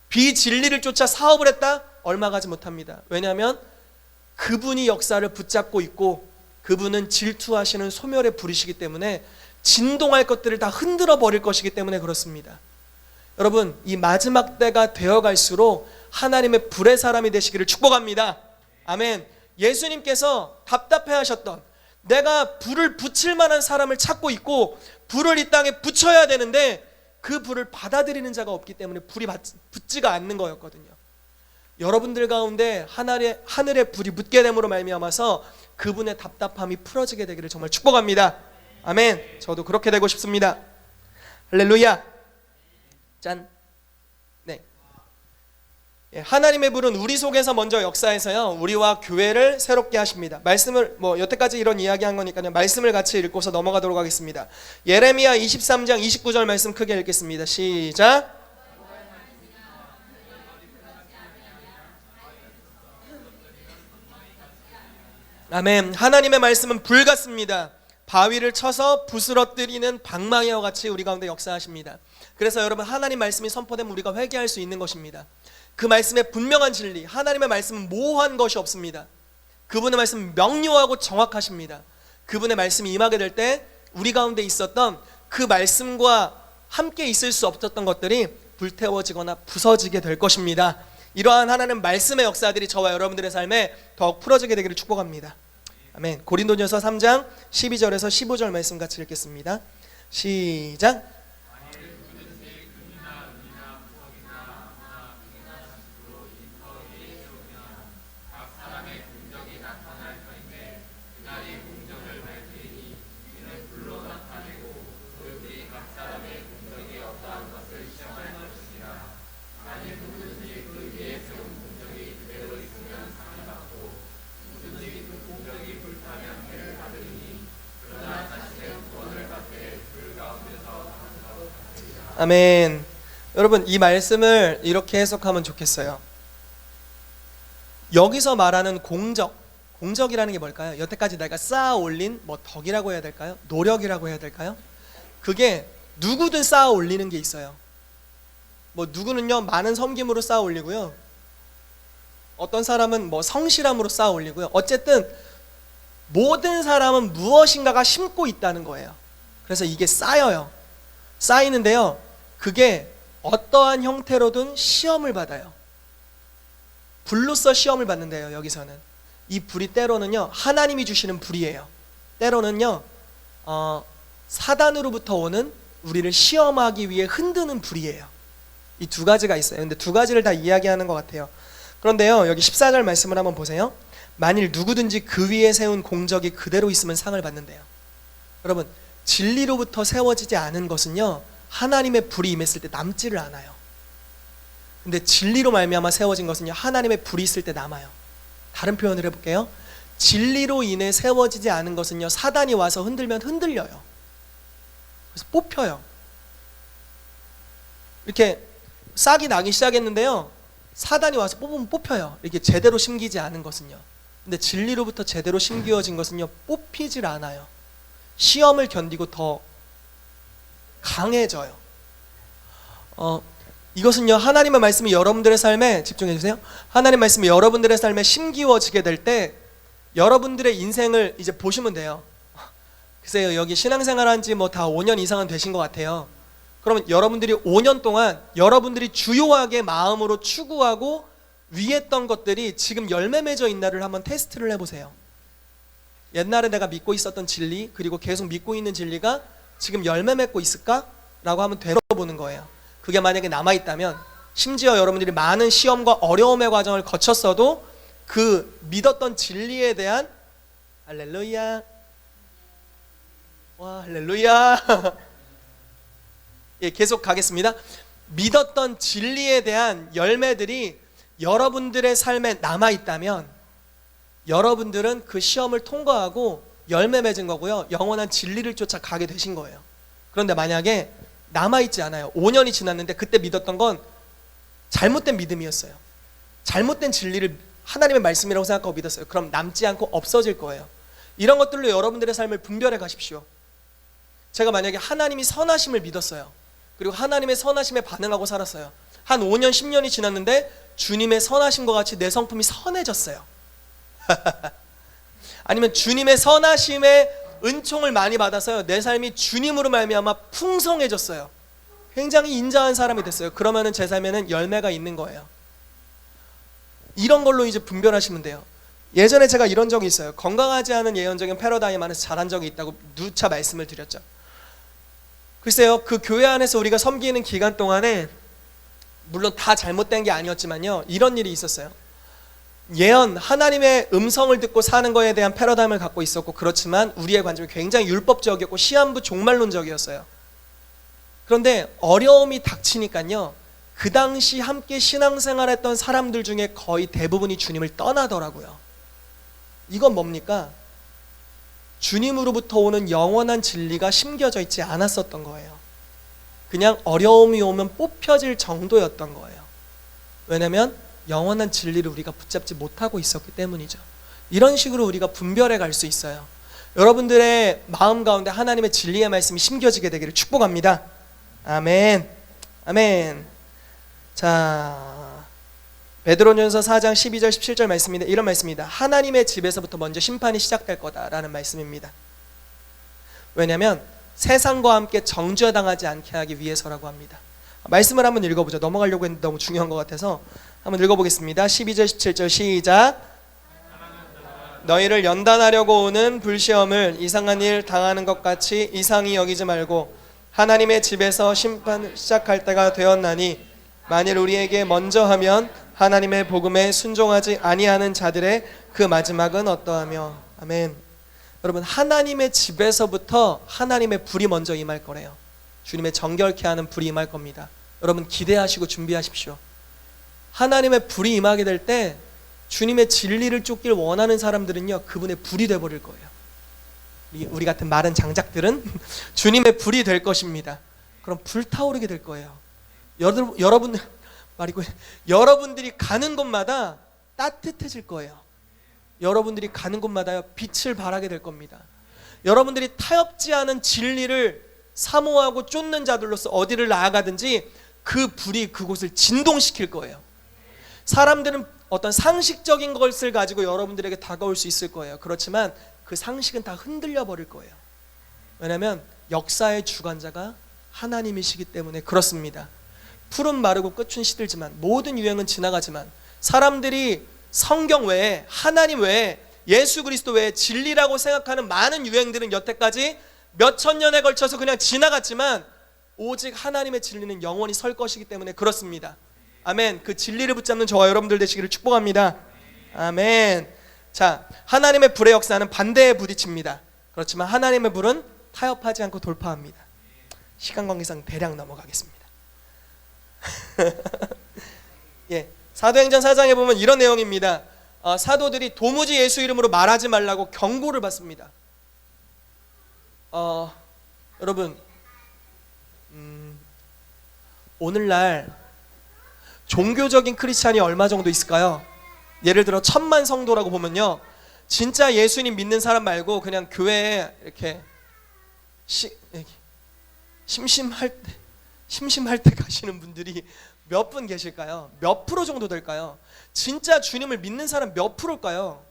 비진리를 쫓아 사업을 했다? 얼마 가지 못합니다. 왜냐하면 그분이 역사를 붙잡고 있고 그분은 질투하시는 소멸의 불이시기 때문에 진동할 것들을 다 흔들어 버릴 것이기 때문에 그렇습니다. 여러분, 이 마지막 때가 되어갈수록 하나님의 불의 사람이 되시기를 축복합니다. 아멘. 예수님께서 답답해하셨던, 내가 불을 붙일 만한 사람을 찾고 있고 불을 이 땅에 붙여야 되는데 그 불을 받아들이는 자가 없기 때문에 불이 붙지가 않는 거였거든요. 여러분들 가운데 하늘의 불이 붙게 됨으로 말미암아서 그분의 답답함이 풀어지게 되기를 정말 축복합니다. 아멘. 저도 그렇게 되고 싶습니다. 할렐루야. 짠. 네. 하나님의 불은 우리 속에서 먼저 역사해서요, 우리와 교회를 새롭게 하십니다. 말씀을 여태까지 이런 이야기한 거니까요, 말씀을 같이 읽고서 넘어가도록 하겠습니다. 예레미야 23장 29절 말씀 크게 읽겠습니다. 시작. 아멘. 하나님의 말씀은 불 같습니다. 바위를 쳐서 부스러뜨리는 방망이와 같이 우리 가운데 역사하십니다. 그래서 여러분, 하나님 말씀이 선포되면 우리가 회개할 수 있는 것입니다. 그 말씀의 분명한 진리, 하나님의 말씀은 모호한 것이 없습니다. 그분의 말씀은 명료하고 정확하십니다. 그분의 말씀이 임하게 될 때 우리 가운데 있었던 그 말씀과 함께 있을 수 없었던 것들이 불태워지거나 부서지게 될 것입니다. 이러한 하나님 말씀의 역사들이 저와 여러분들의 삶에 더욱 풀어지게 되기를 축복합니다. 아멘. 고린도전서 3장 12절에서 15절 말씀 같이 읽겠습니다. 시작. 아멘. 여러분, 이 말씀을 이렇게 해석하면 좋겠어요. 여기서 말하는 공적이라는 게 뭘까요? 여태까지 내가 쌓아 올린 덕이라고 해야 될까요? 노력이라고 해야 될까요? 그게 누구든 쌓아 올리는 게 있어요. 누구는요 많은 섬김으로 쌓아 올리고요, 어떤 사람은 뭐 성실함으로 쌓아 올리고요. 어쨌든 모든 사람은 무엇인가가 심고 있다는 거예요. 그래서 이게 쌓여요. 쌓이는데요, 그게 어떠한 형태로든 시험을 받아요. 불로써 시험을 받는데요. 여기서는 이 불이 때로는요 하나님이 주시는 불이에요. 때로는요 사단으로부터 오는 우리를 시험하기 위해 흔드는 불이에요. 이 두 가지가 있어요. 근데 두 가지를 다 이야기하는 것 같아요. 그런데요, 여기 14절 말씀을 한번 보세요. 만일 누구든지 그 위에 세운 공적이 그대로 있으면 상을 받는데요. 여러분, 진리로부터 세워지지 않은 것은요 하나님의 불이 임했을 때 남지를 않아요. 근데 진리로 말미암아 세워진 것은요 하나님의 불이 있을 때 남아요. 다른 표현을 해볼게요. 진리로 인해 세워지지 않은 것은요 사단이 와서 흔들면 흔들려요. 그래서 뽑혀요. 이렇게 싹이 나기 시작했는데요, 사단이 와서 뽑으면 뽑혀요. 이렇게 제대로 심기지 않은 것은요. 근데 진리로부터 제대로 심기어진 것은요 뽑히질 않아요. 시험을 견디고 더 강해져요. 이것은요 하나님의 말씀이 여러분들의 삶에, 집중해 주세요. 하나님의 말씀이 여러분들의 삶에 심기워지게 될 때 여러분들의 인생을 이제 보시면 돼요. 글쎄요, 여기 신앙생활 한지 뭐 다 5년 이상은 되신 것 같아요. 그러면 여러분들이 5년 동안 여러분들이 주요하게 마음으로 추구하고 위했던 것들이 지금 열매 맺어 있나를 한번 테스트를 해보세요. 옛날에 내가 믿고 있었던 진리, 그리고 계속 믿고 있는 진리가 지금 열매 맺고 있을까? 라고 한번 되돌아보는 거예요. 그게 만약에 남아있다면, 심지어 여러분들이 많은 시험과 어려움의 과정을 거쳤어도 그 믿었던 진리에 대한 할렐루야, 와 할렐루야 예, 계속 가겠습니다. 믿었던 진리에 대한 열매들이 여러분들의 삶에 남아있다면 여러분들은 그 시험을 통과하고 열매 맺은 거고요, 영원한 진리를 쫓아 가게 되신 거예요. 그런데 만약에 남아있지 않아요. 5년이 지났는데 그때 믿었던 건 잘못된 믿음이었어요. 잘못된 진리를 하나님의 말씀이라고 생각하고 믿었어요. 그럼 남지 않고 없어질 거예요. 이런 것들로 여러분들의 삶을 분별해 가십시오. 제가 만약에 하나님이 선하심을 믿었어요. 그리고 하나님의 선하심에 반응하고 살았어요. 한 5년, 10년이 지났는데 주님의 선하심과 같이 내 성품이 선해졌어요. 아니면 주님의 선하심에 은총을 많이 받아서요, 내 삶이 주님으로 말미암아 풍성해졌어요. 굉장히 인자한 사람이 됐어요. 그러면은 제 삶에는 열매가 있는 거예요. 이런 걸로 이제 분별하시면 돼요. 예전에 제가 이런 적이 있어요. 건강하지 않은 예언적인 패러다임 안에서 자란 적이 있다고 누차 말씀을 드렸죠. 글쎄요, 그 교회 안에서 우리가 섬기는 기간 동안에 물론 다 잘못된 게 아니었지만요, 이런 일이 있었어요. 예언, 하나님의 음성을 듣고 사는 거에 대한 패러다임을 갖고 있었고, 그렇지만 우리의 관점이 굉장히 율법적이었고 시한부 종말론적이었어요. 그런데 어려움이 닥치니까요, 그 당시 함께 신앙생활했던 사람들 중에 거의 대부분이 주님을 떠나더라고요. 이건 뭡니까? 주님으로부터 오는 영원한 진리가 심겨져 있지 않았었던 거예요. 그냥 어려움이 오면 뽑혀질 정도였던 거예요. 왜냐하면 영원한 진리를 우리가 붙잡지 못하고 있었기 때문이죠. 이런 식으로 우리가 분별해 갈 수 있어요. 여러분들의 마음 가운데 하나님의 진리의 말씀이 심겨지게 되기를 축복합니다. 아멘. 아멘. 자, 베드로전서 4장 12절 17절 말씀인데 이런 말씀입니다. 하나님의 집에서부터 먼저 심판이 시작될 거다라는 말씀입니다. 왜냐하면 세상과 함께 정죄당하지 않게 하기 위해서라고 합니다. 말씀을 한번 읽어보죠. 넘어가려고 했는데 너무 중요한 것 같아서 한번 읽어보겠습니다. 12절 17절 시작. 너희를 연단하려고 오는 불시험을 이상한 일 당하는 것 같이 이상히 여기지 말고 하나님의 집에서 심판을 시작할 때가 되었나니 만일 우리에게 먼저 하면 하나님의 복음에 순종하지 아니하는 자들의 그 마지막은 어떠하며. 아멘. 여러분, 하나님의 집에서부터 하나님의 불이 먼저 임할 거래요. 주님의 정결케 하는 불이 임할 겁니다. 여러분 기대하시고 준비하십시오. 하나님의 불이 임하게 될 때 주님의 진리를 쫓길 원하는 사람들은요, 그분의 불이 되어버릴 거예요. 우리 같은 마른 장작들은 주님의 불이 될 것입니다. 그럼 불타오르게 될 거예요. 여러분들이 가는 곳마다 따뜻해질 거예요. 여러분들이 가는 곳마다요, 빛을 발하게 될 겁니다. 여러분들이 타협지 않은 진리를 사모하고 쫓는 자들로서 어디를 나아가든지 그 불이 그곳을 진동시킬 거예요. 사람들은 어떤 상식적인 것을 가지고 여러분들에게 다가올 수 있을 거예요. 그렇지만 그 상식은 다 흔들려 버릴 거예요. 왜냐하면 역사의 주관자가 하나님이시기 때문에 그렇습니다. 풀은 마르고 끝은 시들지만, 모든 유행은 지나가지만, 사람들이 성경 외에, 하나님 외에, 예수 그리스도 외에 진리라고 생각하는 많은 유행들은 여태까지 몇천 년에 걸쳐서 그냥 지나갔지만, 오직 하나님의 진리는 영원히 설 것이기 때문에 그렇습니다. 아멘. 그 진리를 붙잡는 저와 여러분들 되시기를 축복합니다. 아멘. 자, 하나님의 불의 역사는 반대에 부딪힙니다. 그렇지만 하나님의 불은 타협하지 않고 돌파합니다. 시간 관계상 대략 넘어가겠습니다. 예, 사도행전 4장에 보면 이런 내용입니다. 사도들이 도무지 예수 이름으로 말하지 말라고 경고를 받습니다. 여러분, 오늘날 종교적인 크리스찬이 얼마 정도 있을까요? 예를 들어 1000만 성도라고 보면요, 진짜 예수님 믿는 사람 말고 그냥 교회에 이렇게 심심할 때 가시는 분들이 몇 분 계실까요? 몇 프로 정도 될까요? 진짜 주님을 믿는 사람 몇 프로일까요?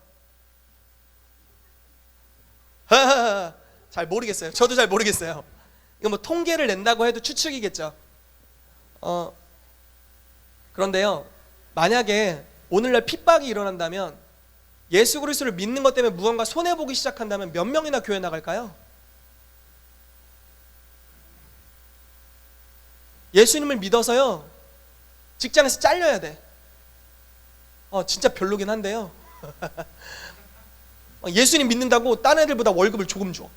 잘 모르겠어요. 저도 잘 모르겠어요. 이거 뭐 통계를 낸다고 해도 추측이겠죠. 그런데요, 만약에 오늘날 핍박이 일어난다면, 예수 그리스도를 믿는 것 때문에 무언가 손해보기 시작한다면 몇 명이나 교회 나갈까요? 예수님을 믿어서요, 직장에서 잘려야 돼. 진짜 별로긴 한데요. 예수님 믿는다고 딴 애들보다 월급을 조금 줘.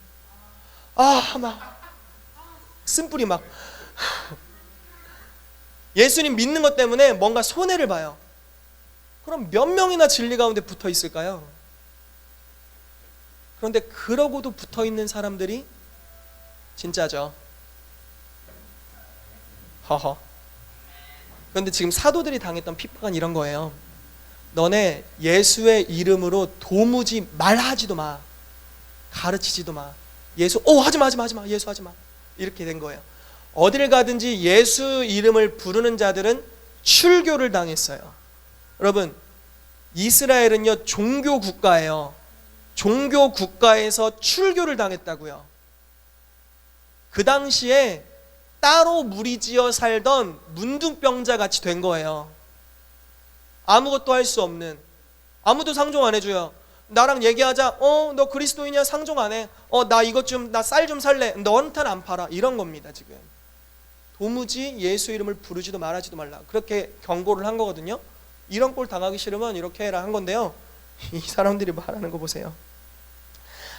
막 쓴뿌리 막. 예수님 믿는 것 때문에 뭔가 손해를 봐요. 그럼 몇 명이나 진리 가운데 붙어 있을까요? 그런데 그러고도 붙어 있는 사람들이 진짜죠. 허허. 그런데 지금 사도들이 당했던 핍박은 이런 거예요. 너네 예수의 이름으로 도무지 말하지도 마, 가르치지도 마. 예수 하지마 예수 하지마, 이렇게 된 거예요. 어딜 가든지 예수 이름을 부르는 자들은 출교를 당했어요. 여러분, 이스라엘은요 종교 국가예요. 종교 국가에서 출교를 당했다고요. 그 당시에 따로 무리지어 살던 문둥병자 같이 된 거예요. 아무것도 할 수 없는, 아무도 상종 안 해줘요. 나랑 얘기하자, 너 그리스도인이야? 상종 안 해. 나 이것 좀, 나 쌀 좀 살래. 너한테는 안 팔아. 이런 겁니다. 지금 도무지 예수 이름을 부르지도 말하지도 말라, 그렇게 경고를 한 거거든요. 이런 꼴 당하기 싫으면 이렇게 해라 한 건데요, 이 사람들이 말하는 거 보세요.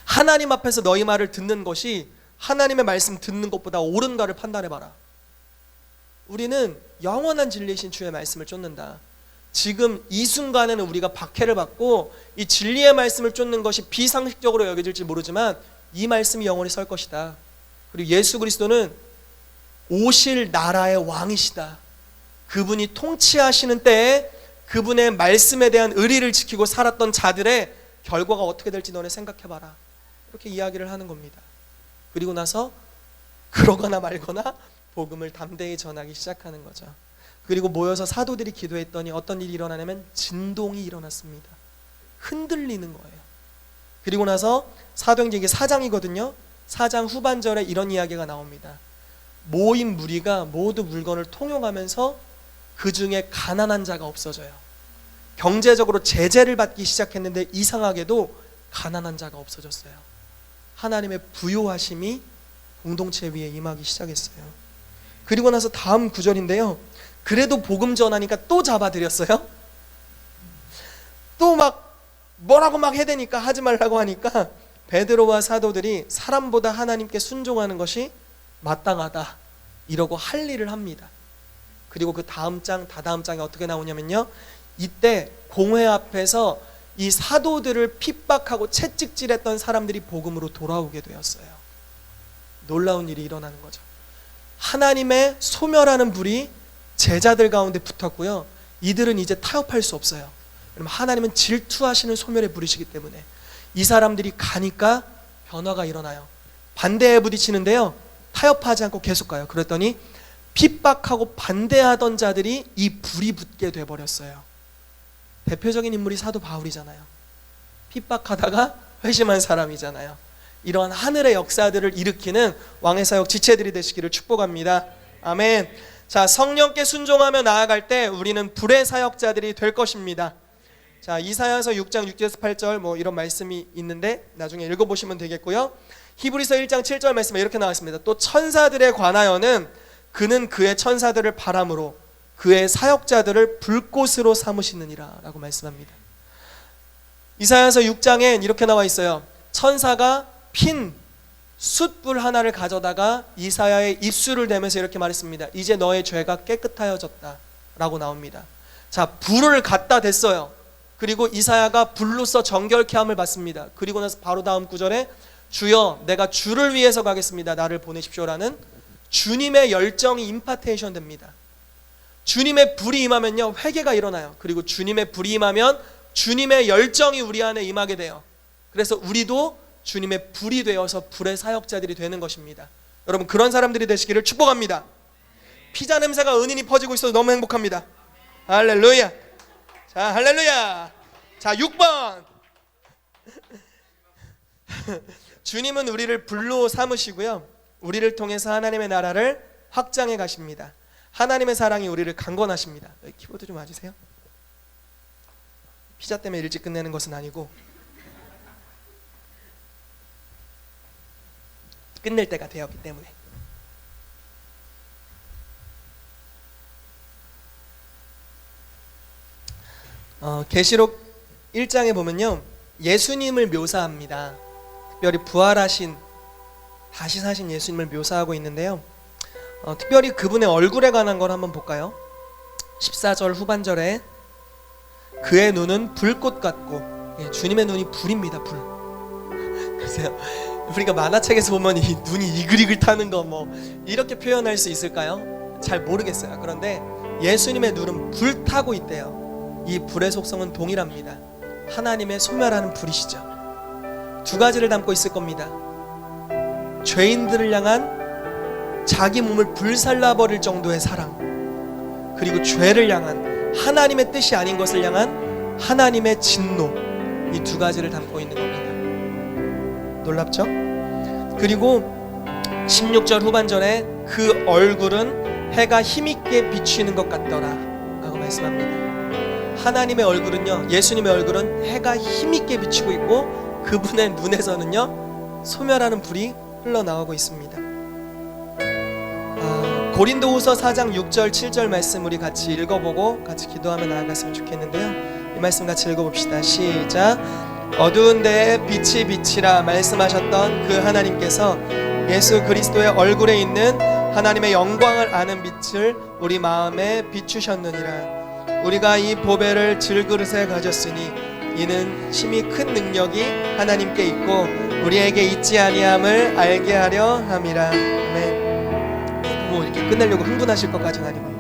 하나님 앞에서 너희 말을 듣는 것이 하나님의 말씀 듣는 것보다 옳은가를 판단해봐라. 우리는 영원한 진리이신 주의 말씀을 쫓는다. 지금 이 순간에는 우리가 박해를 받고 이 진리의 말씀을 쫓는 것이 비상식적으로 여겨질지 모르지만 이 말씀이 영원히 설 것이다. 그리고 예수 그리스도는 오실 나라의 왕이시다. 그분이 통치하시는 때에 그분의 말씀에 대한 의리를 지키고 살았던 자들의 결과가 어떻게 될지 너네 생각해봐라. 이렇게 이야기를 하는 겁니다. 그리고 나서 그러거나 말거나 복음을 담대히 전하기 시작하는 거죠. 그리고 모여서 사도들이 기도했더니 어떤 일이 일어나냐면 진동이 일어났습니다. 흔들리는 거예요. 그리고 나서 사도행전 이게 4장이거든요. 4장 후반절에 이런 이야기가 나옵니다. 모인 무리가 모두 물건을 통용하면서 그 중에 가난한 자가 없어져요. 경제적으로 제재를 받기 시작했는데 이상하게도 가난한 자가 없어졌어요. 하나님의 부요하심이 공동체 위에 임하기 시작했어요. 그리고 나서 다음 구절인데요, 그래도 복음 전하니까 또 잡아들였어요. 또 막 뭐라고 막 해대니까, 하지 말라고 하니까 베드로와 사도들이 사람보다 하나님께 순종하는 것이 마땅하다 이러고 할 일을 합니다. 그리고 그 다음 장, 다다음 장에 어떻게 나오냐면요, 이때 공회 앞에서 이 사도들을 핍박하고 채찍질했던 사람들이 복음으로 돌아오게 되었어요. 놀라운 일이 일어나는 거죠. 하나님의 소멸하는 불이 제자들 가운데 붙었고요, 이들은 이제 타협할 수 없어요. 왜냐면 하나님은 질투하시는 소멸의 불이시기 때문에 이 사람들이 가니까 변화가 일어나요. 반대에 부딪히는데요, 타협하지 않고 계속 가요. 그랬더니 핍박하고 반대하던 자들이 이 불이 붙게 돼버렸어요. 대표적인 인물이 사도 바울이잖아요. 핍박하다가 회심한 사람이잖아요. 이러한 하늘의 역사들을 일으키는 왕의 사역 지체들이 되시기를 축복합니다. 아멘. 자, 성령께 순종하며 나아갈 때 우리는 불의 사역자들이 될 것입니다. 자, 이사야서 6장 6절에서 8절 뭐 이런 말씀이 있는데 나중에 읽어보시면 되겠고요. 히브리서 1장 7절 말씀에 이렇게 나왔습니다. 또 천사들에 관하여는 그는 그의 천사들을 바람으로 그의 사역자들을 불꽃으로 삼으시느니라 라고 말씀합니다. 이사야서 6장엔 이렇게 나와 있어요. 천사가 핀 숯불 하나를 가져다가 이사야의 입술을 대면서 이렇게 말했습니다. 이제 너의 죄가 깨끗하여졌다 라고 나옵니다. 자, 불을 갖다 댔어요. 그리고 이사야가 불로써 정결케 함을 받습니다. 그리고 나서 바로 다음 구절에 주여 내가 주를 위해서 가겠습니다. 나를 보내십시오라는 주님의 열정이 임파테이션 됩니다. 주님의 불이 임하면요 회개가 일어나요. 그리고 주님의 불이 임하면 주님의 열정이 우리 안에 임하게 돼요. 그래서 우리도 주님의 불이 되어서 불의 사역자들이 되는 것입니다. 여러분 그런 사람들이 되시기를 축복합니다. 피자 냄새가 은은히 퍼지고 있어서 너무 행복합니다. 할렐루야. 자, 할렐루야. 자, 6번 주님은 우리를 불로 삼으시고요 우리를 통해서 하나님의 나라를 확장해 가십니다. 하나님의 사랑이 우리를 강건하십니다. 키보드 좀 와주세요. 피자 때문에 일찍 끝내는 것은 아니고 끝낼 때가 되었기 때문에. 계시록 1장에 보면요 예수님을 묘사합니다. 특별히 부활하신 다시 사신 예수님을 묘사하고 있는데요 특별히 그분의 얼굴에 관한 걸 한번 볼까요? 14절 후반절에 그의 눈은 불꽃 같고, 주님의 눈이 불입니다. 불. 그래서 우리가 만화책에서 보면 이 눈이 이글이글 타는 거 뭐 이렇게 표현할 수 있을까요? 잘 모르겠어요. 그런데 예수님의 눈은 불타고 있대요. 이 불의 속성은 동일합니다. 하나님의 소멸하는 불이시죠. 두 가지를 담고 있을 겁니다. 죄인들을 향한 자기 몸을 불살라버릴 정도의 사랑, 그리고 죄를 향한 하나님의 뜻이 아닌 것을 향한 하나님의 진노, 이 두 가지를 담고 있는 겁니다. 놀랍죠? 그리고 16절 후반절에 그 얼굴은 해가 힘있게 비추는 것 같더라 라고 말씀합니다. 하나님의 얼굴은요, 예수님의 얼굴은 해가 힘있게 비추고 있고 그분의 눈에서는요 소멸하는 불이 흘러나오고 있습니다. 고린도후서 4장 6절 7절 말씀 우리 같이 읽어보고 같이 기도하며 나아갔으면 좋겠는데요. 이 말씀 같이 읽어봅시다. 시작. 어두운 데에 빛이 비치라 말씀하셨던 그 하나님께서 예수 그리스도의 얼굴에 있는 하나님의 영광을 아는 빛을 우리 마음에 비추셨느니라. 우리가 이 보배를 질그릇에 가졌으니 이는 심히 큰 능력이 하나님께 있고 우리에게 있지 아니함을 알게 하려 함이라. 아멘. 뭐 이렇게 끝내려고 흥분하실 것까지는 아니고요.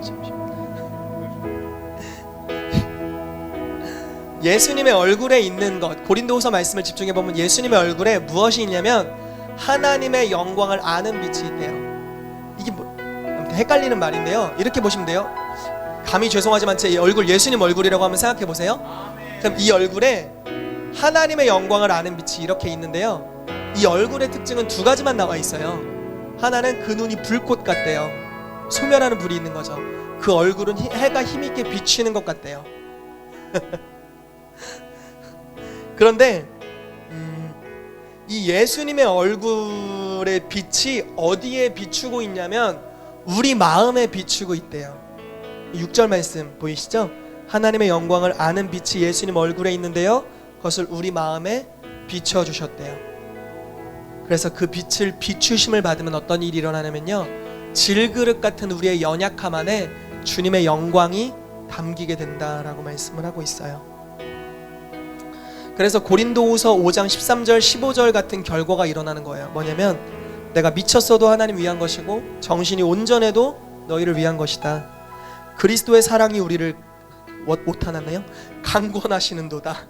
예수님의 얼굴에 있는 것, 고린도후서 말씀을 집중해 보면 예수님의 얼굴에 무엇이 있냐면 하나님의 영광을 아는 빛이 있대요. 이게 뭐 헷갈리는 말인데요. 이렇게 보시면 돼요. 감히 죄송하지만 제 얼굴 예수님 얼굴이라고 한번 생각해 보세요. 그럼 이 얼굴에 하나님의 영광을 아는 빛이 이렇게 있는데요. 이 얼굴의 특징은 두 가지만 나와 있어요. 하나는 그 눈이 불꽃 같대요. 소멸하는 불이 있는 거죠. 그 얼굴은 해가 힘있게 비치는 것 같대요. 그런데 이 예수님의 얼굴의 빛이 어디에 비추고 있냐면 우리 마음에 비추고 있대요. 6절 말씀 보이시죠? 하나님의 영광을 아는 빛이 예수님 얼굴에 있는데요, 그것을 우리 마음에 비춰주셨대요. 그래서 그 빛을 비추심을 받으면 어떤 일이 일어나냐면요, 질그릇 같은 우리의 연약함 안에 주님의 영광이 담기게 된다라고 말씀을 하고 있어요. 그래서 고린도후서 5장 13절 15절 같은 결과가 일어나는 거예요. 뭐냐면 내가 미쳤어도 하나님 위한 것이고 정신이 온전해도 너희를 위한 것이다. 그리스도의 사랑이 우리를 못하나요? 강권하시는도다.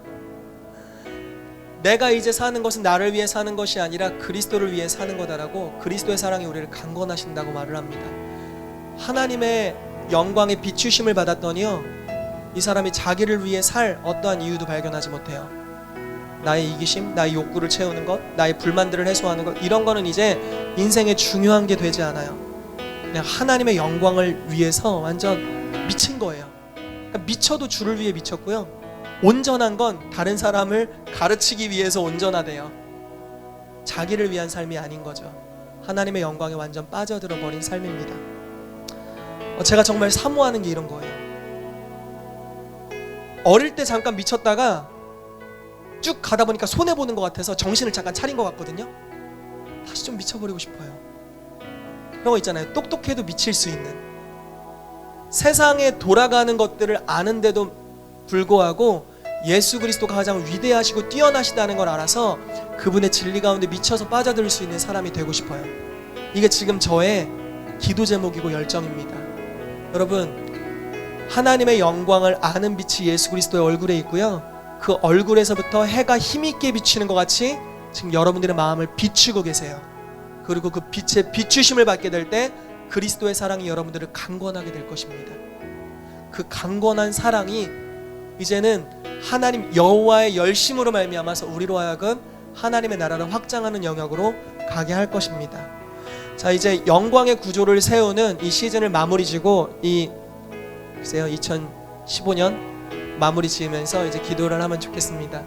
내가 이제 사는 것은 나를 위해 사는 것이 아니라 그리스도를 위해 사는 거다라고 그리스도의 사랑이 우리를 강권하신다고 말을 합니다. 하나님의 영광의 비추심을 받았더니요, 이 사람이 자기를 위해 살 어떠한 이유도 발견하지 못해요. 나의 이기심, 나의 욕구를 채우는 것, 나의 불만들을 해소하는 것, 이런 거는 이제 인생에 중요한 게 되지 않아요. 그냥 하나님의 영광을 위해서 완전 미친 거예요. 그러니까 미쳐도 주를 위해 미쳤고요. 온전한 건 다른 사람을 가르치기 위해서 온전하대요. 자기를 위한 삶이 아닌 거죠. 하나님의 영광에 완전 빠져들어 버린 삶입니다. 제가 정말 사모하는 게 이런 거예요. 어릴 때 잠깐 미쳤다가 쭉 가다 보니까 손해보는 것 같아서 정신을 잠깐 차린 것 같거든요. 다시 좀 미쳐버리고 싶어요. 그런 거 있잖아요. 똑똑해도 미칠 수 있는, 세상에 돌아가는 것들을 아는데도 불구하고 예수 그리스도가 가장 위대하시고 뛰어나시다는 걸 알아서 그분의 진리 가운데 미쳐서 빠져들 수 있는 사람이 되고 싶어요. 이게 지금 저의 기도 제목이고 열정입니다. 여러분, 하나님의 영광을 아는 빛이 예수 그리스도의 얼굴에 있고요, 그 얼굴에서부터 해가 힘있게 비치는 것 같이 지금 여러분들의 마음을 비추고 계세요. 그리고 그 빛의 비추심을 받게 될 때 그리스도의 사랑이 여러분들을 강권하게 될 것입니다. 그 강권한 사랑이 이제는 하나님 여호와의 열심으로 말미암아서 우리로 하여금 하나님의 나라를 확장하는 영역으로 가게 할 것입니다. 자, 이제 영광의 구조를 세우는 이 시즌을 마무리 지고 글쎄요, 2015년 마무리 지으면서 이제 기도를 하면 좋겠습니다.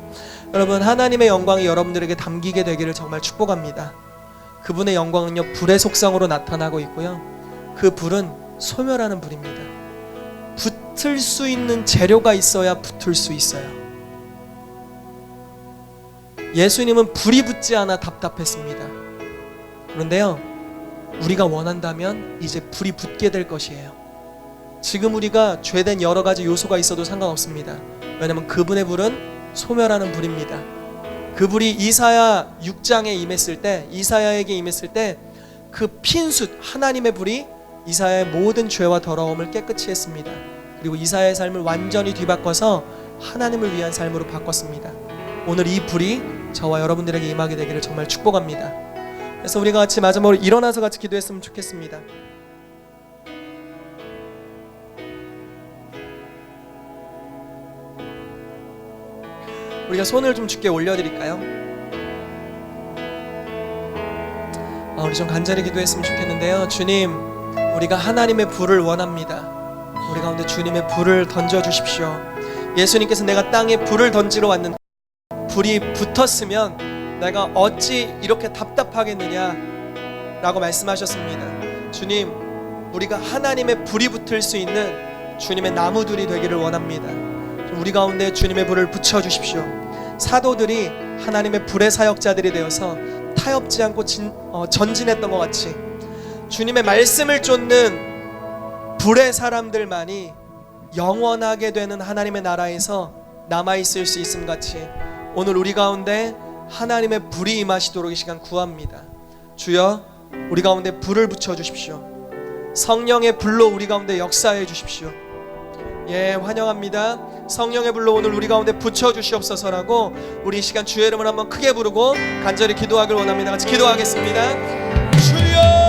여러분, 하나님의 영광이 여러분들에게 담기게 되기를 정말 축복합니다. 그분의 영광은요, 불의 속성으로 나타나고 있고요, 그 불은 소멸하는 불입니다. 붙을 수 있는 재료가 있어야 붙을 수 있어요. 예수님은 불이 붙지 않아 답답했습니다. 그런데요, 우리가 원한다면 이제 불이 붙게 될 것이에요. 지금 우리가 죄된 여러 가지 요소가 있어도 상관없습니다. 왜냐하면 그분의 불은 소멸하는 불입니다. 그 불이 이사야 6장에 임했을 때, 이사야에게 임했을 때 그 핀숫 하나님의 불이 이사야의 모든 죄와 더러움을 깨끗이 했습니다. 그리고 이사야의 삶을 완전히 뒤바꿔서 하나님을 위한 삶으로 바꿨습니다. 오늘 이 불이 저와 여러분들에게 임하게 되기를 정말 축복합니다. 그래서 우리가 같이 마지막으로 일어나서 같이 기도했으면 좋겠습니다. 우리가 손을 좀 주께 올려드릴까요? 우리 좀 간절히 기도했으면 좋겠는데요. 주님, 우리가 하나님의 불을 원합니다. 우리 가운데 주님의 불을 던져주십시오. 예수님께서 내가 땅에 불을 던지러 왔는데 불이 붙었으면 내가 어찌 이렇게 답답하겠느냐 라고 말씀하셨습니다. 주님, 우리가 하나님의 불이 붙을 수 있는 주님의 나무들이 되기를 원합니다. 우리 가운데 주님의 불을 붙여주십시오. 사도들이 하나님의 불의 사역자들이 되어서 타협지 않고 전진했던 것 같이 주님의 말씀을 쫓는 불의 사람들만이 영원하게 되는 하나님의 나라에서 남아있을 수 있음 같이 오늘 우리 가운데 하나님의 불이 임하시도록 이 시간 구합니다. 주여, 우리 가운데 불을 붙여주십시오. 성령의 불로 우리 가운데 역사해 주십시오. 예, 환영합니다. 성령의 불로 오늘 우리 가운데 붙여주시옵소서라고 우리 이 시간 주의 이름을 한번 크게 부르고 간절히 기도하길 원합니다. 같이 기도하겠습니다. 주여,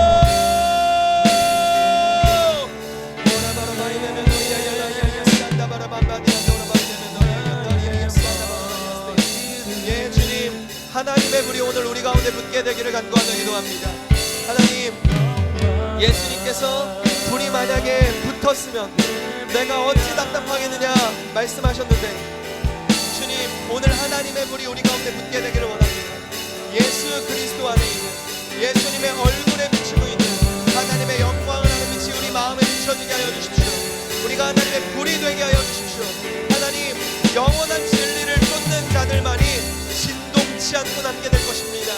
예, 주님, 하나님의 불이 오늘 우리 가운데 붙게 되기를 간구하며 기도합니다. 하나님, 예수님께서 불이 만약에 붙었으면 내가 어찌 답답하겠느냐 말씀하셨는데, 주님, 오늘 하나님의 불이 우리 가운데 붙게 되기를 원합니다. 예수 그리스도 안에 있는 예수님의 얼굴에 비추고 있는 하나님의 영광을 하는 빛이 우리 마음에 비춰지게 하여 주십시오. 우리가 하나님의 불이 되게 하여 주십시오. 하나님, 영원한 진리를 쫓는 자들만이 진동치 않고 남게 될 것입니다.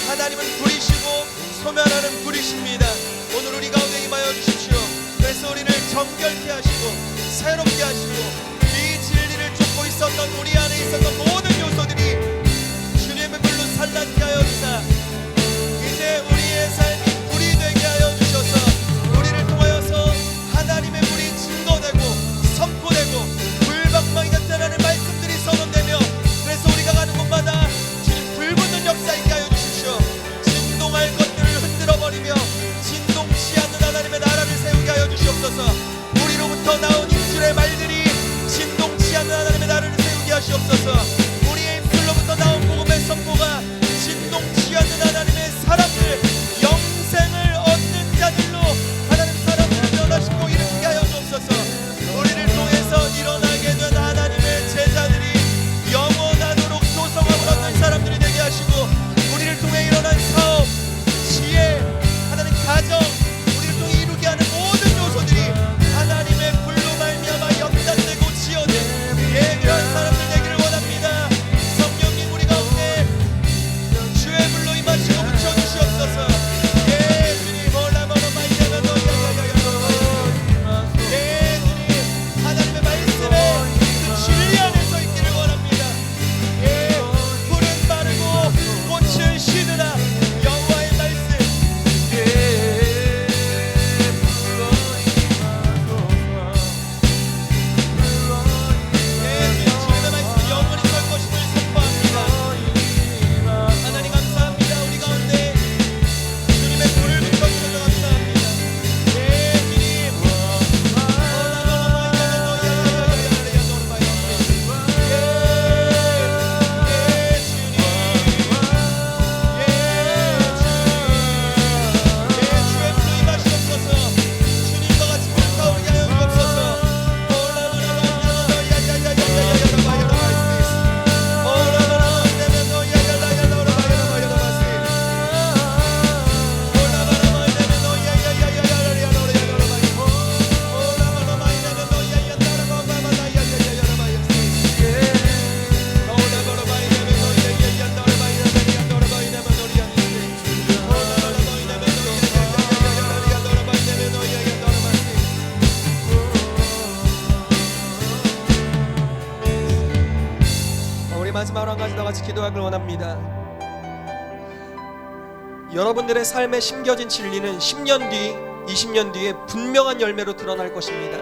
하나님은 불이시고 소멸하는 불이십니다. 오늘 우리 가운데 임하여 주십시오. 그래서 우리를 정결케 하시고 새롭게 하시고 이 진리를 쫓고 있었던 우리 안에 있었던 모든 요소들이 주님의 불로 산란케 하여 주사 이제 우리의 삶이 불이 되게 하여 주셔서 우리를 통하여서 하나님의 불이 증거되고 선포되고 불방망이 나타나는 말씀들이 선언되며, 그래서 우리가 가는 곳마다 주님 불 붙는 역사 있게 하여 주십시오. 진동할 것들을 흔들어 버리며 진동치 않는 하나님의 나라를 세우게 하여 주시옵소서. 우리로부터 나온 입술의 말들이 진 같이 기도하길 원합니다. 여러분들의 삶에 심겨진 진리는 10년 뒤, 20년 뒤에 분명한 열매로 드러날 것입니다.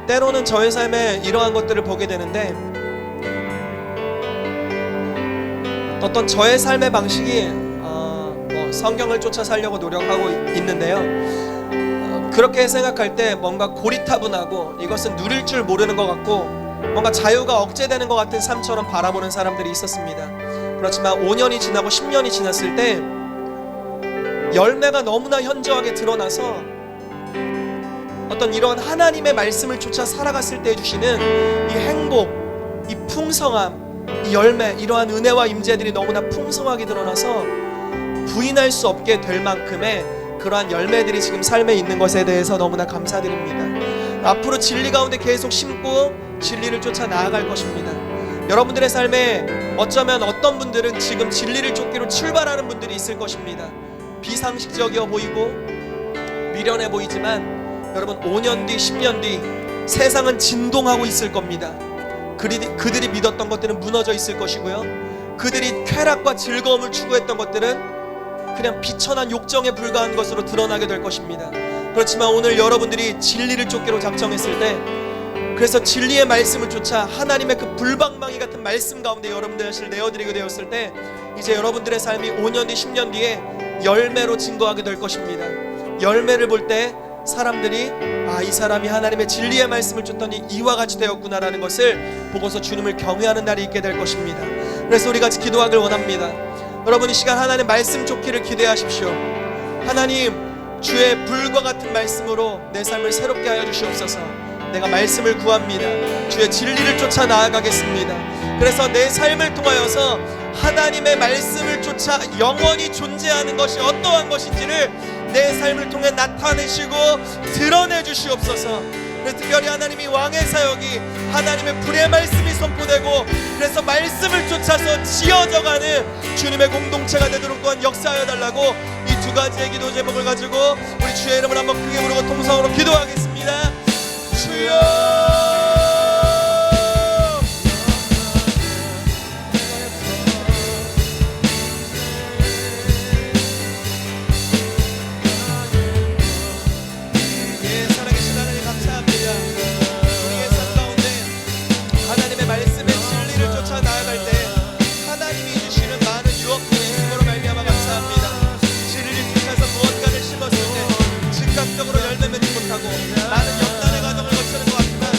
때로는 저의 삶에 이러한 것들을 보게 되는데, 어떤 저의 삶의 방식이 성경을 쫓아 살려고 노력하고 있는데요, 그렇게 생각할 때 뭔가 고리타분하고 이것은 누릴 줄 모르는 것 같고 뭔가 자유가 억제되는 것 같은 삶처럼 바라보는 사람들이 있었습니다. 그렇지만 5년이 지나고 10년이 지났을 때 열매가 너무나 현저하게 드러나서 어떤 이런 하나님의 말씀을 쫓아 살아갔을 때 주시는 이 행복, 이 풍성함, 이 열매, 이러한 은혜와 임재들이 너무나 풍성하게 드러나서 부인할 수 없게 될 만큼의 그러한 열매들이 지금 삶에 있는 것에 대해서 너무나 감사드립니다. 앞으로 진리 가운데 계속 심고 진리를 쫓아 나아갈 것입니다. 여러분들의 삶에 어쩌면 어떤 분들은 지금 진리를 쫓기로 출발하는 분들이 있을 것입니다. 비상식적이어 보이고 미련해 보이지만 여러분 5년 뒤 10년 뒤 세상은 진동하고 있을 겁니다. 그들이 믿었던 것들은 무너져 있을 것이고요, 그들이 쾌락과 즐거움을 추구했던 것들은 그냥 비천한 욕정에 불과한 것으로 드러나게 될 것입니다. 그렇지만 오늘 여러분들이 진리를 쫓기로 작정했을 때, 그래서 진리의 말씀을 쫓아 하나님의 그 불방망이 같은 말씀 가운데 여러분들의 것을 내어드리게 되었을 때 이제 여러분들의 삶이 5년 뒤 10년 뒤에 열매로 증거하게 될 것입니다. 열매를 볼 때 사람들이 이 사람이 하나님의 진리의 말씀을 쫓더니 이와 같이 되었구나라는 것을 보고서 주님을 경외하는 날이 있게 될 것입니다. 그래서 우리 같이 기도하길 원합니다. 여러분 이 시간 하나님 말씀 쫓기를 기대하십시오. 하나님 주의 불과 같은 말씀으로 내 삶을 새롭게 하여 주시옵소서. 내가 말씀을 구합니다. 주의 진리를 쫓아 나아가겠습니다. 그래서 내 삶을 통하여서 하나님의 말씀을 쫓아 영원히 존재하는 것이 어떠한 것인지를 내 삶을 통해 나타내시고 드러내 주시옵소서. 그래서 특별히 하나님이 왕의 사역이 하나님의 불의 말씀이 선포되고 그래서 말씀을 쫓아서 지어져가는 주님의 공동체가 되도록 또한 역사하여 달라고 이 두 가지의 기도 제목을 가지고 우리 주의 이름을 한번 크게 부르고 통성으로 기도하겠습니다. 주여, 즉각적으로 열매 맺지 못하고 많은 연단의 과정을 거치는 것 같지만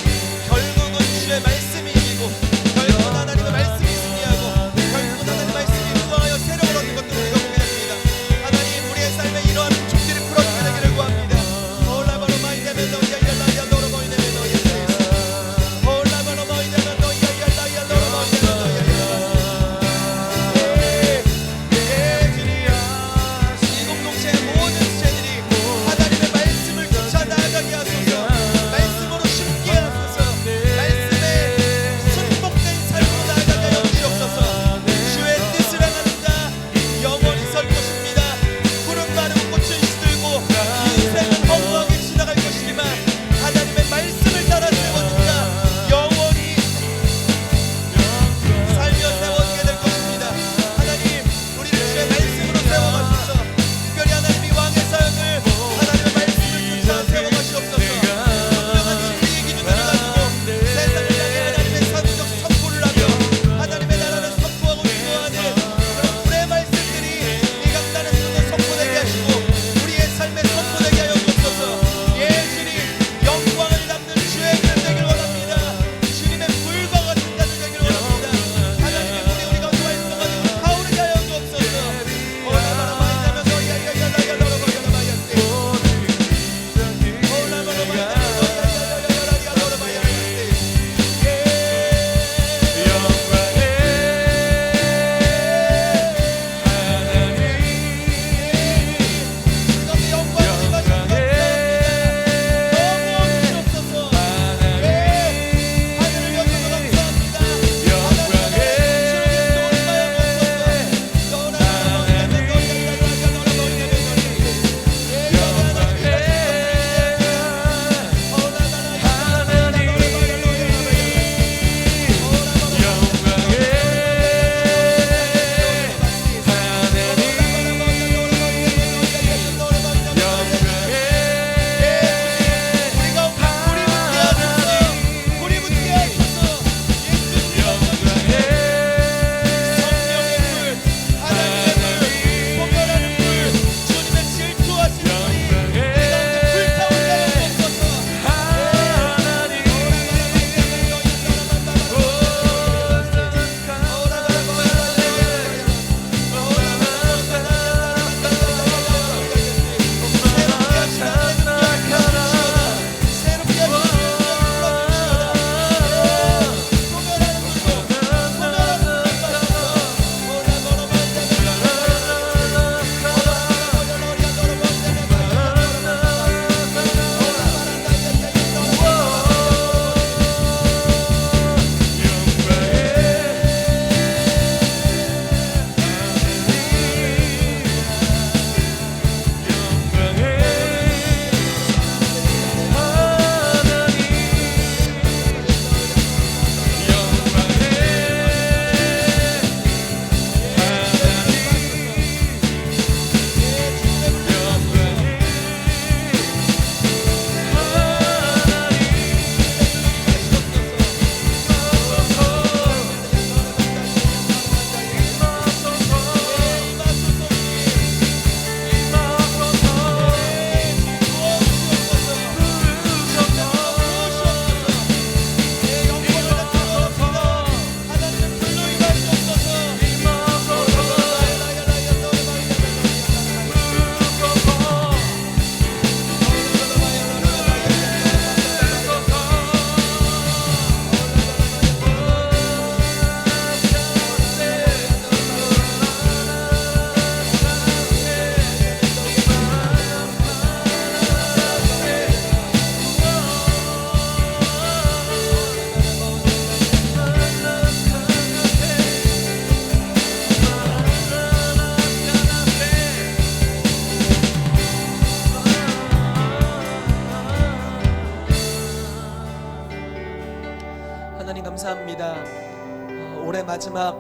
마지막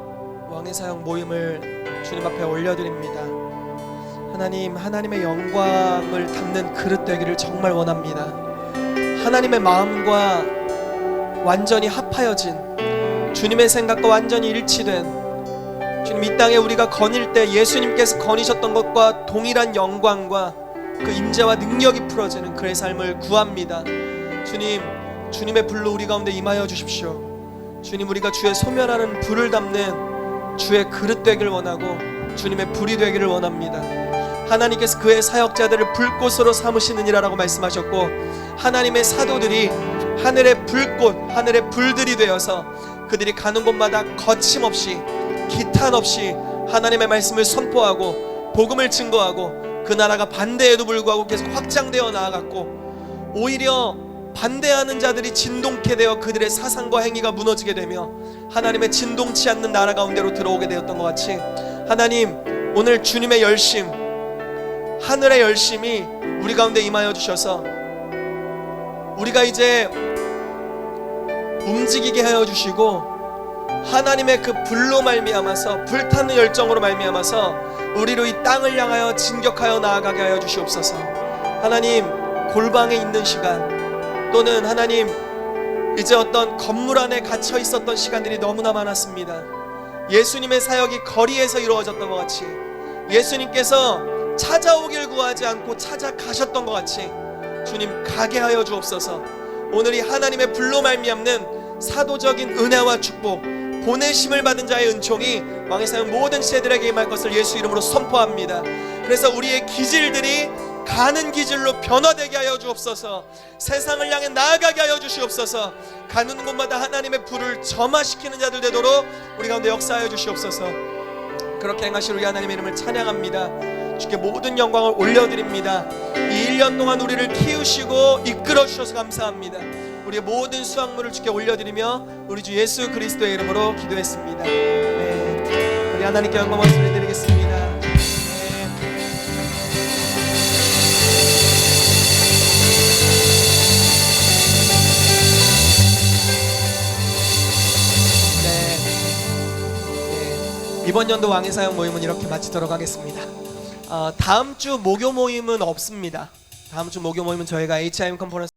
왕의 사역 모임을 주님 앞에 올려드립니다. 하나님, 하나님의 영광을 담는 그릇 되기를 정말 원합니다. 하나님의 마음과 완전히 합하여진, 주님의 생각과 완전히 일치된, 주님 이 땅에 우리가 거닐 때 예수님께서 거니셨던 것과 동일한 영광과 그 임재와 능력이 풀어지는 그의 삶을 구합니다. 주님, 주님의 불로 우리 가운데 임하여 주십시오. 주님, 우리가 주의 소멸하는 불을 담는 주의 그릇 되기를 원하고 주님의 불이 되기를 원합니다. 하나님께서 그의 사역자들을 불꽃으로 삼으시느니라라고 말씀하셨고, 하나님의 사도들이 하늘의 불꽃, 하늘의 불들이 되어서 그들이 가는 곳마다 거침없이, 기탄 없이 하나님의 말씀을 선포하고 복음을 증거하고 그 나라가 반대에도 불구하고 계속 확장되어 나아갔고, 오히려 반대하는 자들이 진동케 되어 그들의 사상과 행위가 무너지게 되며 하나님의 진동치 않는 나라 가운데로 들어오게 되었던 것 같이, 하나님, 오늘 주님의 열심, 하늘의 열심이 우리 가운데 임하여 주셔서 우리가 이제 움직이게 하여 주시고, 하나님의 그 불로 말미암아서, 불타는 열정으로 말미암아서 우리로 이 땅을 향하여 진격하여 나아가게 하여 주시옵소서. 하나님, 골방에 있는 시간, 또는 하나님 이제 어떤 건물 안에 갇혀 있었던 시간들이 너무나 많았습니다. 예수님의 사역이 거리에서 이루어졌던 것 같이, 예수님께서 찾아오길 구하지 않고 찾아가셨던 것 같이 주님 가게 하여 주옵소서. 오늘이 하나님의 불로 말미암는 사도적인 은혜와 축복, 보내심을 받은 자의 은총이 왕의 사역 모든 세대들에게 임할 것을 예수 이름으로 선포합니다. 그래서 우리의 기질들이 가는 기질로 변화되게 하여 주옵소서. 세상을 향해 나아가게 하여 주시옵소서. 가는 곳마다 하나님의 불을 점화시키는 자들 되도록 우리 가운데 역사하여 주시옵소서. 그렇게 행하실 우리 하나님의 이름을 찬양합니다. 주께 모든 영광을 올려드립니다. 이 1년 동안 우리를 키우시고 이끌어 주셔서 감사합니다. 우리의 모든 수확물을 주께 올려드리며 우리 주 예수 그리스도의 이름으로 기도했습니다. 네, 우리 하나님께 영광을 드리겠습니다. 이번 연도 왕의 사역 모임은 이렇게 마치도록 하겠습니다. 다음 주 목요 모임은 없습니다. 다음 주 목요 모임은 저희가 HIM 컨퍼런스